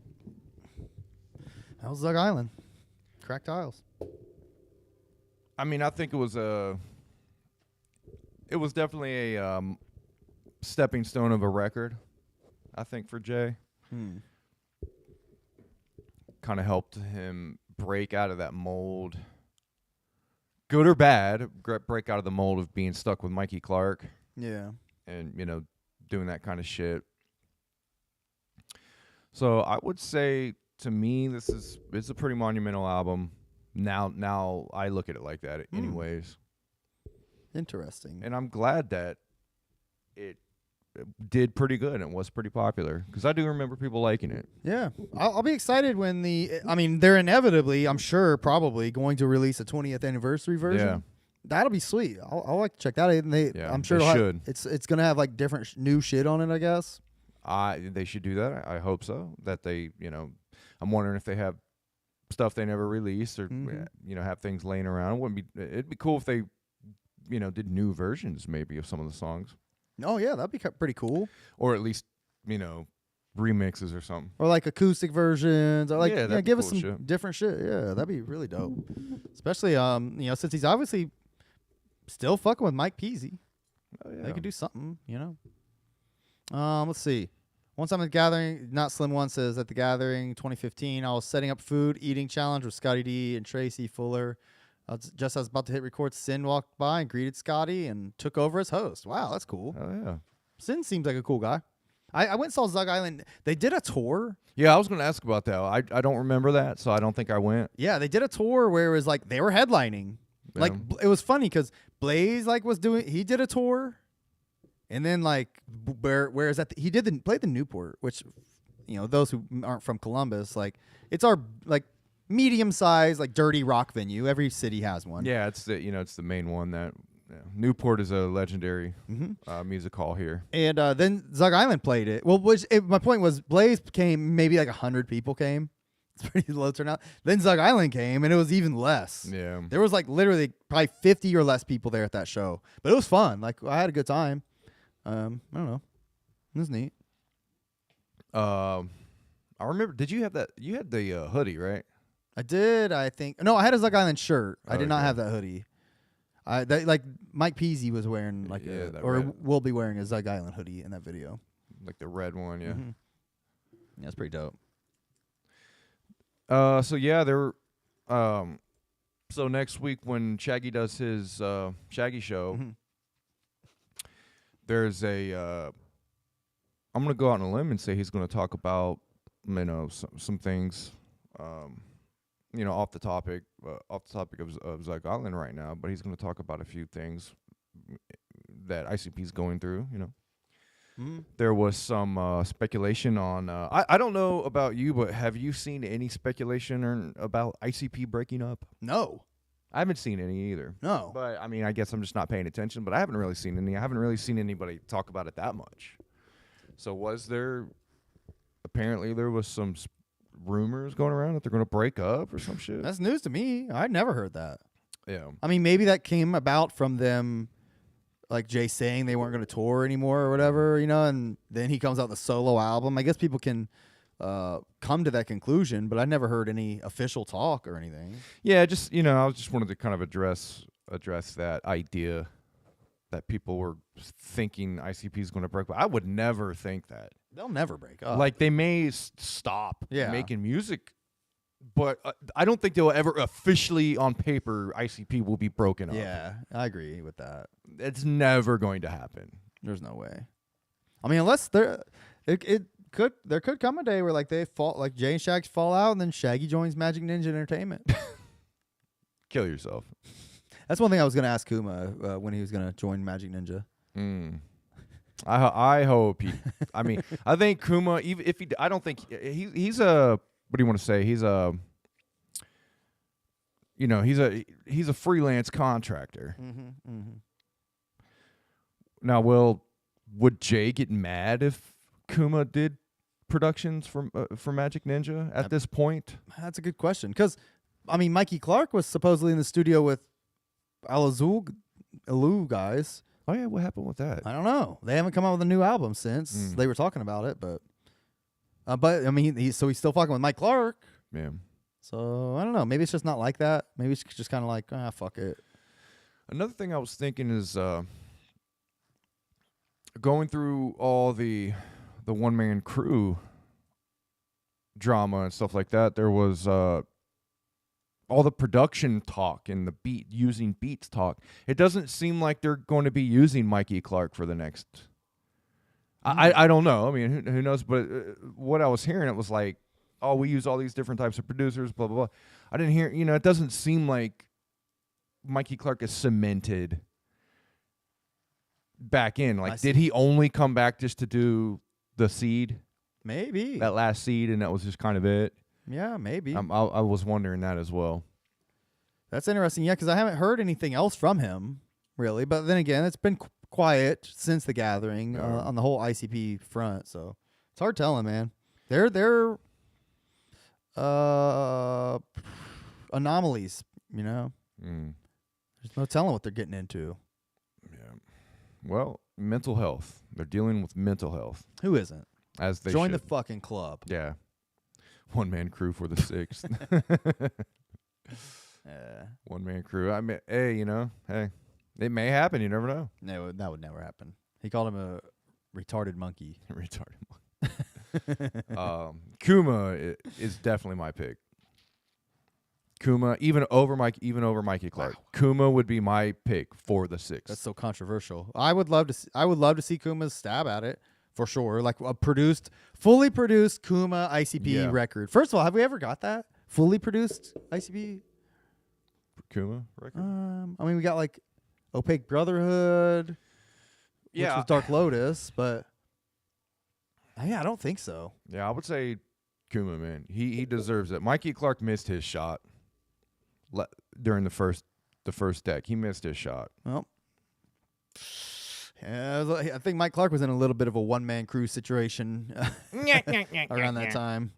that was Zug Island. Cracked Tiles. I mean, I think it was definitely a stepping stone of a record. I think for Jay, kind of helped him break out of that mold, good or bad. Break out of the mold of being stuck with Mikey Clark. Yeah. And doing that kind of shit. So I would say, to me, it's a pretty monumental album. Now I look at it like that, anyways. Interesting. And I'm glad that it did pretty good and was pretty popular because I do remember people liking it. Yeah, I'll be excited when they're inevitably, I'm sure, probably going to release a 20th anniversary version. Yeah. That'll be sweet. I'll like to check that out. And I'm sure they should. It's gonna have like different new shit on it, I guess. They should do that. I hope so. That they, I'm wondering if they have stuff they never released or have things laying around. It'd be cool if they, did new versions maybe of some of the songs. Oh yeah, that'd be pretty cool. Or at least, remixes or something. Or like acoustic versions, or like give us some shit. different shit. Yeah, that'd be really dope. Especially since he's obviously still fucking with Mike Peasy. Oh, yeah. They could do something, Let's see. Once I'm at the gathering, Not Slim One says at the gathering 2015, I was setting up food eating challenge with Scotty D and Tracy Fuller. Just as I was about to hit record, Sin walked by and greeted Scotty and took over as host. Wow, that's cool. Oh yeah. Sin seems like a cool guy. I went and saw Zug Island. They did a tour. Yeah, I was going to ask about that. I don't remember that, so I don't think I went. Yeah, they did a tour where it was like they were headlining. Yeah. Like it was funny because Blaze he did a tour, and then like whereas he play the Newport, which those who aren't from Columbus, like it's our like medium sized like dirty rock venue. Every city has one. Yeah, it's the main one that. Yeah. Newport is a legendary music hall here. And then Zug Island played it. Well, my point was Blaze came, maybe like 100 people came. It's pretty low turnout. Then Zug Island came, and it was even less. Yeah. There was like literally probably 50 or less people there at that show. But it was fun. Like I had a good time. I don't know. It was neat. I remember, did you have that? You had the hoodie, right? I did, I think. No, I had a Zug Island shirt. I did not have that hoodie. Like Mike Peasy was wearing will be wearing a Zug Island hoodie in that video, like the red one, yeah. Mm-hmm. Yeah, it's pretty dope. So yeah, so next week when Shaggy does his Shaggy show, there's I'm gonna go out on a limb and say he's gonna talk about some things. Off the topic of Zug Island right now, but he's going to talk about a few things that ICP's going through. There was some speculation on. I don't know about you, but have you seen any speculation about ICP breaking up? No, I haven't seen any either. No, but I mean, I guess I'm just not paying attention. But I haven't really seen any. I haven't really seen anybody talk about it that much. So was there? Apparently, there was some rumors going around that they're going to break up or some shit. That's news to me. I'd never heard that. Yeah. I mean, maybe that came about from them, like Jay saying they weren't going to tour anymore or whatever, and then he comes out with a solo album. I guess people can come to that conclusion, but I never heard any official talk or anything. Yeah, just I just wanted to kind of address that idea that people were thinking ICP is going to break, but I would never think that. They'll never break up. Like they may stop making music, but I don't think they'll ever officially on paper ICP will be broken up. Yeah, I agree with that. It's never going to happen. There's no way. I mean, unless there could come a day where like they fall, like Jay and Shaq fall out, and then Shaggy joins Magic Ninja Entertainment. Kill yourself. That's one thing I was gonna ask Kuma when he was gonna join Magic Ninja. I hope he. I mean, I think Kuma. Even if he, I don't think he's a. What do you want to say? He's a. He's a freelance contractor. Now, would Jay get mad if Kuma did productions for Magic Ninja at this point? That's a good question, because I mean, Mikey Clark was supposedly in the studio with Elu guys. Oh yeah, what happened with that? I don't know. They haven't come out with a new album since they were talking about it, but I mean, he's still fucking with Mike Clark. Yeah. So I don't know. Maybe it's just not like that. Maybe it's just kind of like, fuck it. Another thing I was thinking is going through all the one-man crew drama and stuff like that. There was all the production talk and the using beats talk. It doesn't seem like they're going to be using Mikey Clark for the next. I don't know. I mean, who knows? But what I was hearing, it was like, oh, we use all these different types of producers, blah, blah, blah. I didn't hear, it doesn't seem like Mikey Clark is cemented back in. I Like, see. did he only come back just to do the seed, Maybe. that last seed, and that was just kind of it? Yeah, maybe. I was wondering that as well. That's interesting. Yeah, because I haven't heard anything else from him, really. But then again, it's been quiet since the gathering on the whole ICP front. So it's hard telling, man. They're anomalies, you know? Mm. There's no telling what they're getting into. Yeah. Well, mental health. They're dealing with mental health. Who isn't? As they Join should. the fucking club. Yeah. One man crew for the 6th. One man crew. I mean, hey, hey, it may happen. You never know. No, that would never happen. He called him a retarded monkey. Retarded. Kuma is definitely my pick. Kuma, even over Mikey Clark. Wow. Kuma would be my pick for the 6th. That's so controversial. I would love to see Kuma's stab at it. For sure, like a fully produced Kuma ICP record. First of all, have we ever got that fully produced ICP Kuma record? I mean, we got like Opaque Brotherhood, which was Dark Lotus, but yeah, I don't think so. Yeah, I would say Kuma, man. He deserves it. Mikey Clark missed his shot during the first deck. He missed his shot. Well. Yeah, I think Mike Clark was in a little bit of a one-man crew situation around that time.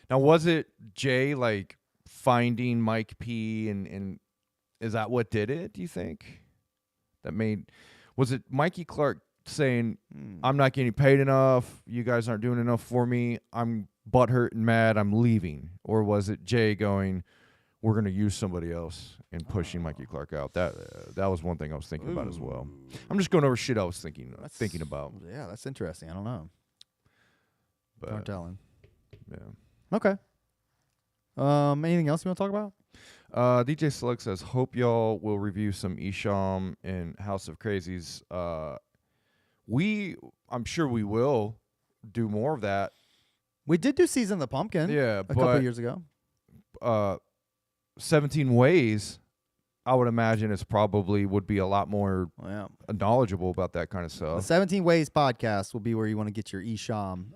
Now, was it Jay like finding Mike P and is that what did it? Do you think was it Mikey Clark saying, "I'm not getting paid enough. You guys aren't doing enough for me. I'm butthurt and mad. I'm leaving," or was it Jay going, "We're going to use somebody else," and pushing Mikey Clark out? That was one thing I was thinking about as well. I'm just going over shit I was thinking about. Yeah, that's interesting. I don't know. But aren't telling. Yeah. Okay. Anything else you want to talk about? DJ Slug says, "Hope y'all will review some Isham and House of Crazies." I'm sure we will do more of that. We did do Season of the Pumpkin. Yeah, a couple of years ago. 17 Ways, I would imagine it's probably would be a lot more knowledgeable about that kind of stuff. The 17 Ways podcast will be where you want to get your Isham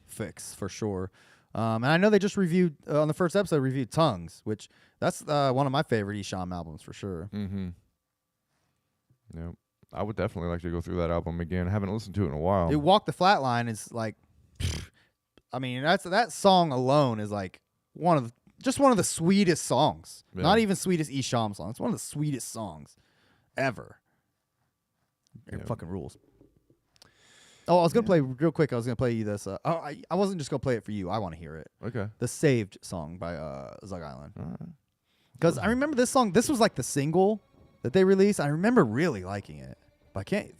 fix for sure. And I know they just reviewed on the first episode reviewed Tongues, which that's one of my favorite Isham albums for sure. Mm-hmm. Yeah, I would definitely like to go through that album again. I haven't listened to it in a while. Dude, Walk the Flatline is like, I mean, that song alone is like one of the sweetest songs. Yeah. Not even sweetest Isham song. It's one of the sweetest songs ever. It fucking rules. Oh, I was gonna play real quick. I was gonna play you this. I wasn't just gonna play it for you. I want to hear it. Okay. The Saved song by Zug Island. Because I remember this song. This was like the single that they released. I remember really liking it, but I can't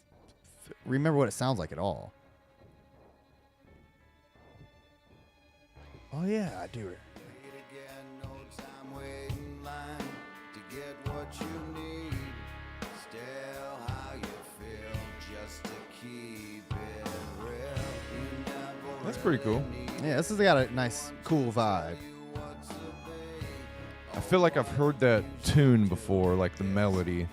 remember what it sounds like at all. Oh yeah, I do it. That's pretty cool. Yeah, this has got a nice, cool vibe. I feel like I've heard that tune before, like the melody.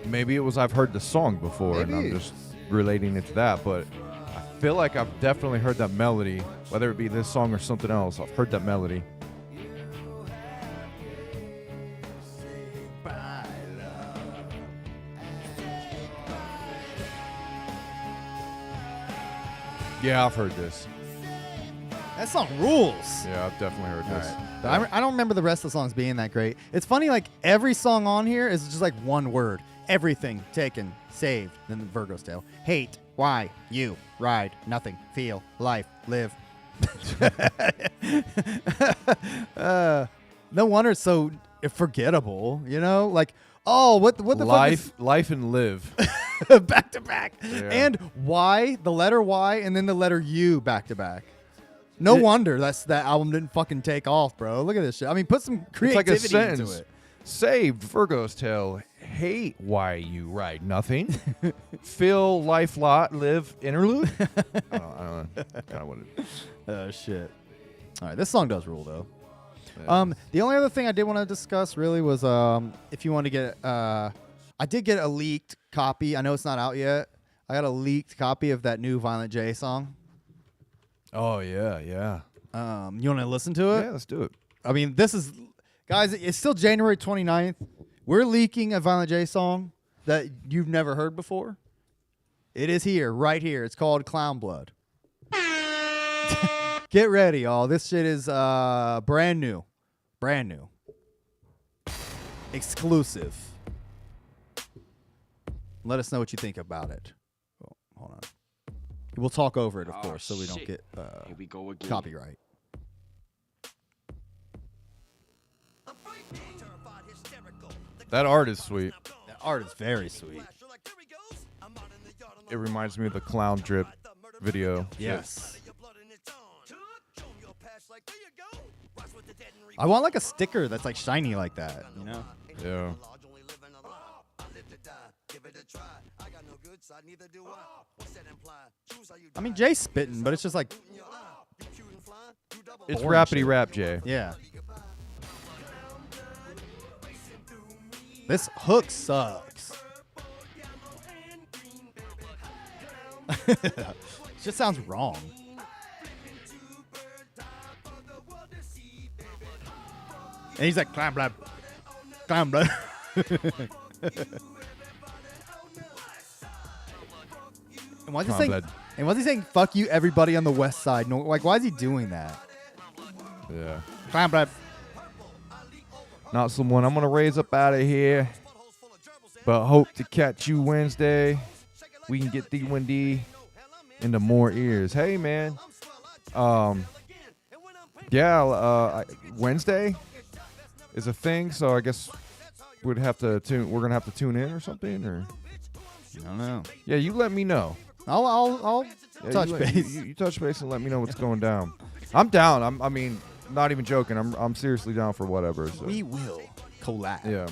Maybe it was I've heard the song before and I'm just relating it to that, but I feel like I've definitely heard that melody, whether it be this song or something else. I've heard that melody. Yeah, I've heard this. That song rules. Yeah, I've definitely heard this. Right. I don't remember the rest of the songs being that great. It's funny, like every song on here is just like one word. Everything taken, saved. Then the Virgo's Tale. Hate, why, you, ride, nothing, feel, life, live. No wonder it's so forgettable, you know? Like, oh, what the life and live. Back to back. Yeah. And Y, the letter Y, and then the letter U back to back. No wonder that album didn't fucking take off, bro. Look at this shit. I mean, put some creativity it's like a sentence. into it. Saved, Virgo's Tale, hate, why you ride, nothing. Feel, life, lot, live, interlude. I don't know. Kind of what it is. Oh, shit. All right, this song does rule, though. The only other thing I did want to discuss really was if you want to get I did get a leaked copy. I know it's not out yet. I got a leaked copy of that new Violent J song. Oh yeah. You want to listen to it? Yeah, let's do it. I mean, this is guys, it's still January 29th. We're leaking a Violent J song that you've never heard before. It is here, right here. It's called Clown Blood. Get ready, y'all. This shit is brand new. Brand new. Exclusive. Let us know what you think about it. Oh, hold on. We'll talk over it, of course, so we don't get Here we go again. copyright. That art is sweet. The art is very sweet. It reminds me of the Clown Drip video. Yes. I want like a sticker that's like shiny like that, you know? Yeah. I mean, Jay's spitting, but it's just like, It's Boring rappity shit. rap, Jay. yeah. This hook sucks. Just sounds wrong. And he's like, clown blood. Clown blood. And why is he Clown saying? blood. And why is he saying "fuck you, everybody on the west side"? No, like, why is he doing that? Yeah. Clown blood. Not someone I'm gonna raise up out of here, but hope to catch you Wednesday. We can get D1D into more ears. Hey man, Wednesday is a thing, so I guess we're gonna have to tune in or something, or I don't know. yeah, you let me know. I'll Yeah, touch you base. You touch base and let me know what's going down. I'm down. I mean, not even joking. I'm seriously down for whatever. So. We will collab. Yeah.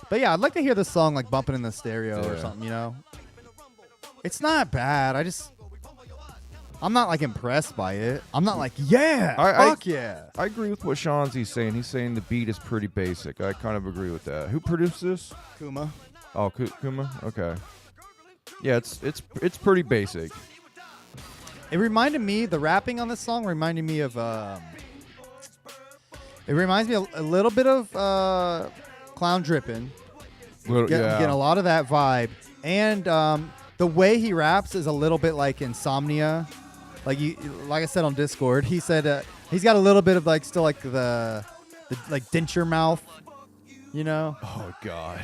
But yeah, I'd like to hear this song like bumping in the stereo or Yeah. something, you know? It's not bad. I'm not like impressed by it. I'm not like, yeah, fuck yeah. I agree with what Sean's saying. He's saying the beat is pretty basic. I kind of agree with that. Who produced this? Kuma. Oh, Kuma. Okay. Yeah, it's pretty basic. It reminded me, the rapping on this song reminded me of, it reminds me a little bit of Clown Drippin'. Getting a lot of that vibe. And the way he raps is a little bit like Insomnia. Like I said on Discord, he said he's got a little bit of like still like the like denture mouth, you know? Oh God.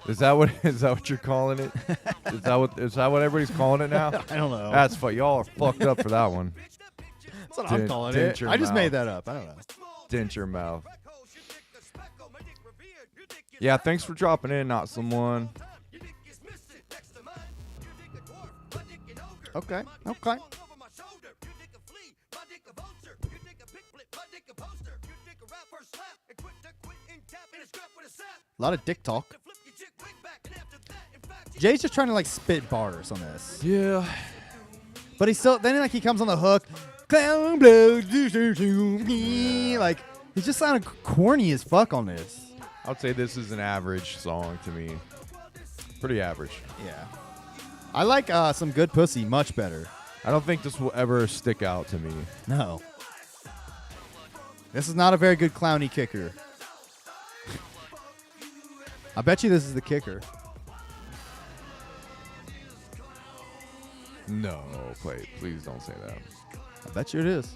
Is that what you're calling it? Is that what everybody's calling it now? I don't know. That's y'all are fucked up for that one. That's what I'm calling it. denture I just mouth. made that up. I don't know. Dent your mouth. Yeah, thanks for dropping in, not someone. Okay. A lot of dick talk. Jay's just trying to like spit bars on this, Yeah. but he's still. Then like he comes on the hook, clown blood, like he's just sounding corny as fuck on this. I'd say this is an average song to me. Pretty average. Yeah, I like some good pussy much better. I don't think this will ever stick out to me. No, this is not a very good clowny kicker. I bet you this is the kicker. No, please don't say that. I bet you it is.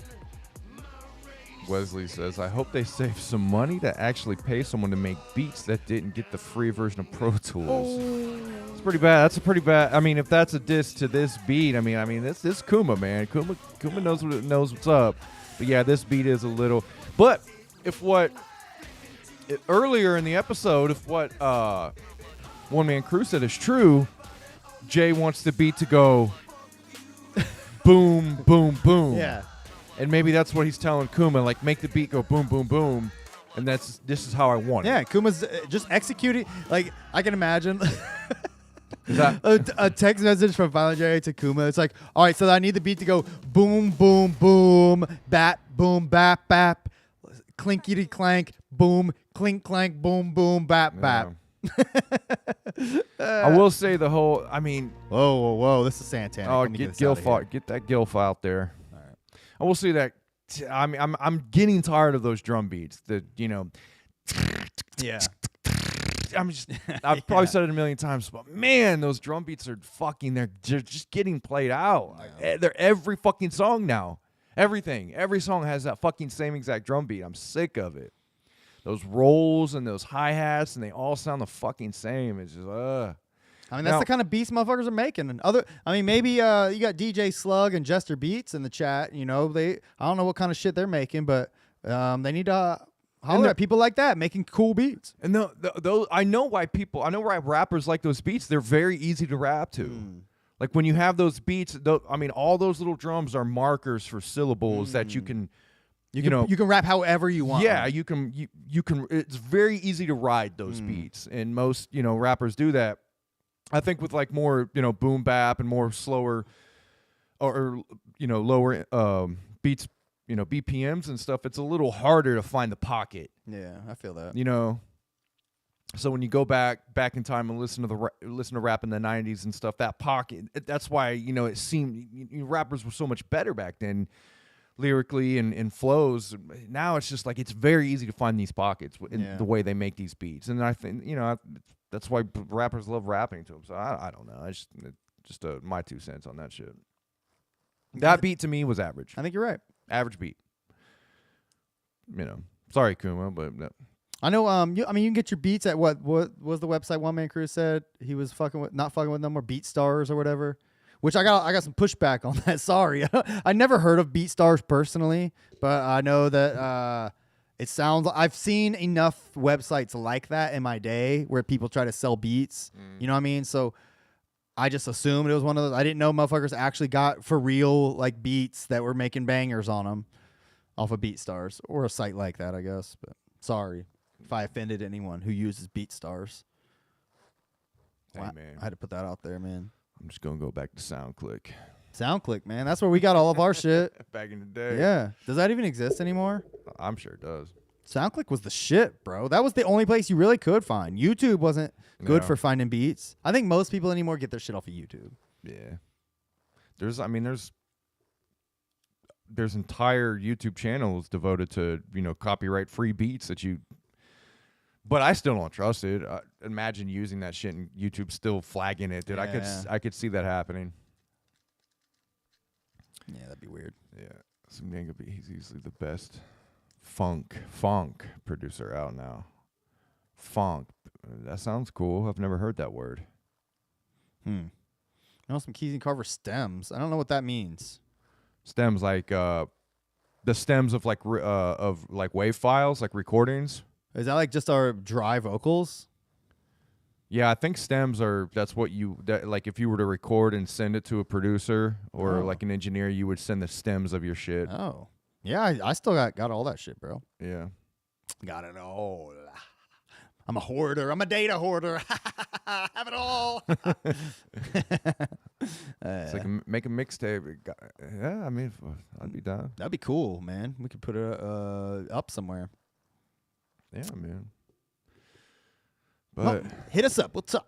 Wesley says, I hope they save some money to actually pay someone to make beats that didn't get the free version of Pro Tools. It's pretty bad. That's a pretty bad. I mean, if that's a diss to this beat, I mean, this Kuma, man. Kuma knows what's up. But yeah, this beat is a little. But earlier in the episode, if what One Man Crew said is true, Jay wants the beat to go boom, boom, boom. Yeah. And maybe that's what he's telling Kuma, like, make the beat go boom, boom, boom. And this is how I want it. Yeah, Kuma's just executing. Like, I can imagine. A text message from Violent J to Kuma. It's like, all right, so I need the beat to go boom, boom, boom, bap, boom, bap, bap, clinkety clank, boom, clink clank, boom, boom, bap, bap. I will say the whole. I mean, whoa! This is Santana. oh, get that Gilf out there. All right. I will say that. I mean, I'm getting tired of those drum beats. Yeah. I've probably said it a million times, but man, those drum beats are fucking. They're just getting played out. Yeah. They're every fucking song now. Every song has that fucking same exact drum beat. I'm sick of it. Those rolls and those hi-hats, and they all sound the fucking same. It's just, I mean, that's the kind of beats motherfuckers are making. And maybe you got DJ Slug and Jester Beats in the chat. You know, I don't know what kind of shit they're making, but they need to holler at people like that making cool beats. And I know why rappers like those beats. They're very easy to rap to. Like when you have those beats, all those little drums are markers for syllables that you can. You can rap however you want. Yeah, you can. It's very easy to ride those beats, and most rappers do that. I think with like more boom bap and more slower or lower beats, BPMs and stuff. It's a little harder to find the pocket. Yeah, I feel that. So when you go back in time and listen to rap in the 90s and stuff, that pocket. That's why it seemed rappers were so much better back then. Lyrically and flows. Now it's just like it's very easy to find these pockets in the way they make these beats, and I think that's why rappers love rapping to them. So I don't know. It's just my 2 cents on that shit. That beat to me was average. I think you're right. Average beat. Sorry Kuma, but no. I know. You can get your beats at what was the website One Man Crew said he was not fucking with no more BeatStars or whatever. Which I got some pushback on that. Sorry, I never heard of BeatStars personally, but I know that it sounds. I've seen enough websites like that in my day where people try to sell beats. You know what I mean? So I just assumed it was one of those. I didn't know motherfuckers actually got for real like beats that were making bangers on them off of BeatStars or a site like that. I guess, but sorry if I offended anyone who uses BeatStars. Hey, man. I had to put that out there, man. I'm just gonna go back to SoundClick. SoundClick, man. That's where we got all of our shit. Back in the day. Yeah. Does that even exist anymore? I'm sure it does. SoundClick was the shit, bro. That was the only place you really could find. YouTube wasn't good for finding beats. I think most people anymore get their shit off of YouTube. Yeah. There's entire YouTube channels devoted to, copyright free beats that you. But I still don't trust it. Imagine using that shit and YouTube still flagging it, dude. Yeah. I could see that happening. Yeah, that'd be weird. Yeah, he's easily the best funk producer out now. Funk, that sounds cool. I've never heard that word. Some Keys and Carver stems. I don't know what that means. Stems like the stems of like wave files, like recordings. Is that like just our dry vocals? Yeah, I think stems that's what like if you were to record and send it to a producer or like an engineer, you would send the stems of your shit. Oh. Yeah, I still got all that shit, bro. Yeah. Got it all. I'm a hoarder. I'm a data hoarder. Have it all. It's like make a mixtape. Yeah, I mean, I'd be down. That'd be cool, man. We could put it up somewhere. Yeah, man. But hit us up. What's up?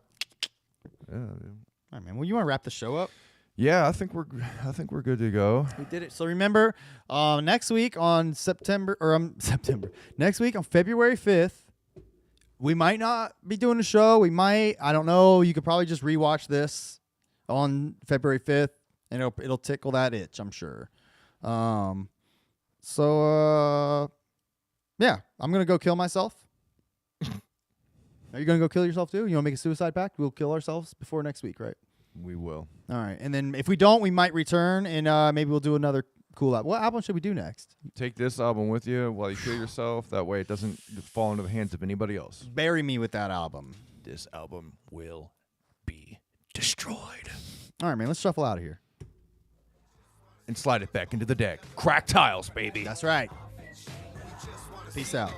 Yeah, dude. All right, man. Well, you want to wrap the show up? Yeah, I think we're good to go. We did it. So remember, next week on next week on February 5th, we might not be doing a show. We might. I don't know. You could probably just rewatch this on February 5th, and it'll tickle that itch, I'm sure. Yeah, I'm going to go kill myself. Are you going to go kill yourself too? You want to make a suicide pact? We'll kill ourselves before next week, right? We will. All right. And then if we don't, we might return and maybe we'll do another cool album. What album should we do next? Take this album with you while you kill yourself. That way it doesn't fall into the hands of anybody else. Bury me with that album. This album will be destroyed. All right, man. Let's shuffle out of here. And slide it back into the deck. Cracked tiles, baby. That's right. Peace out.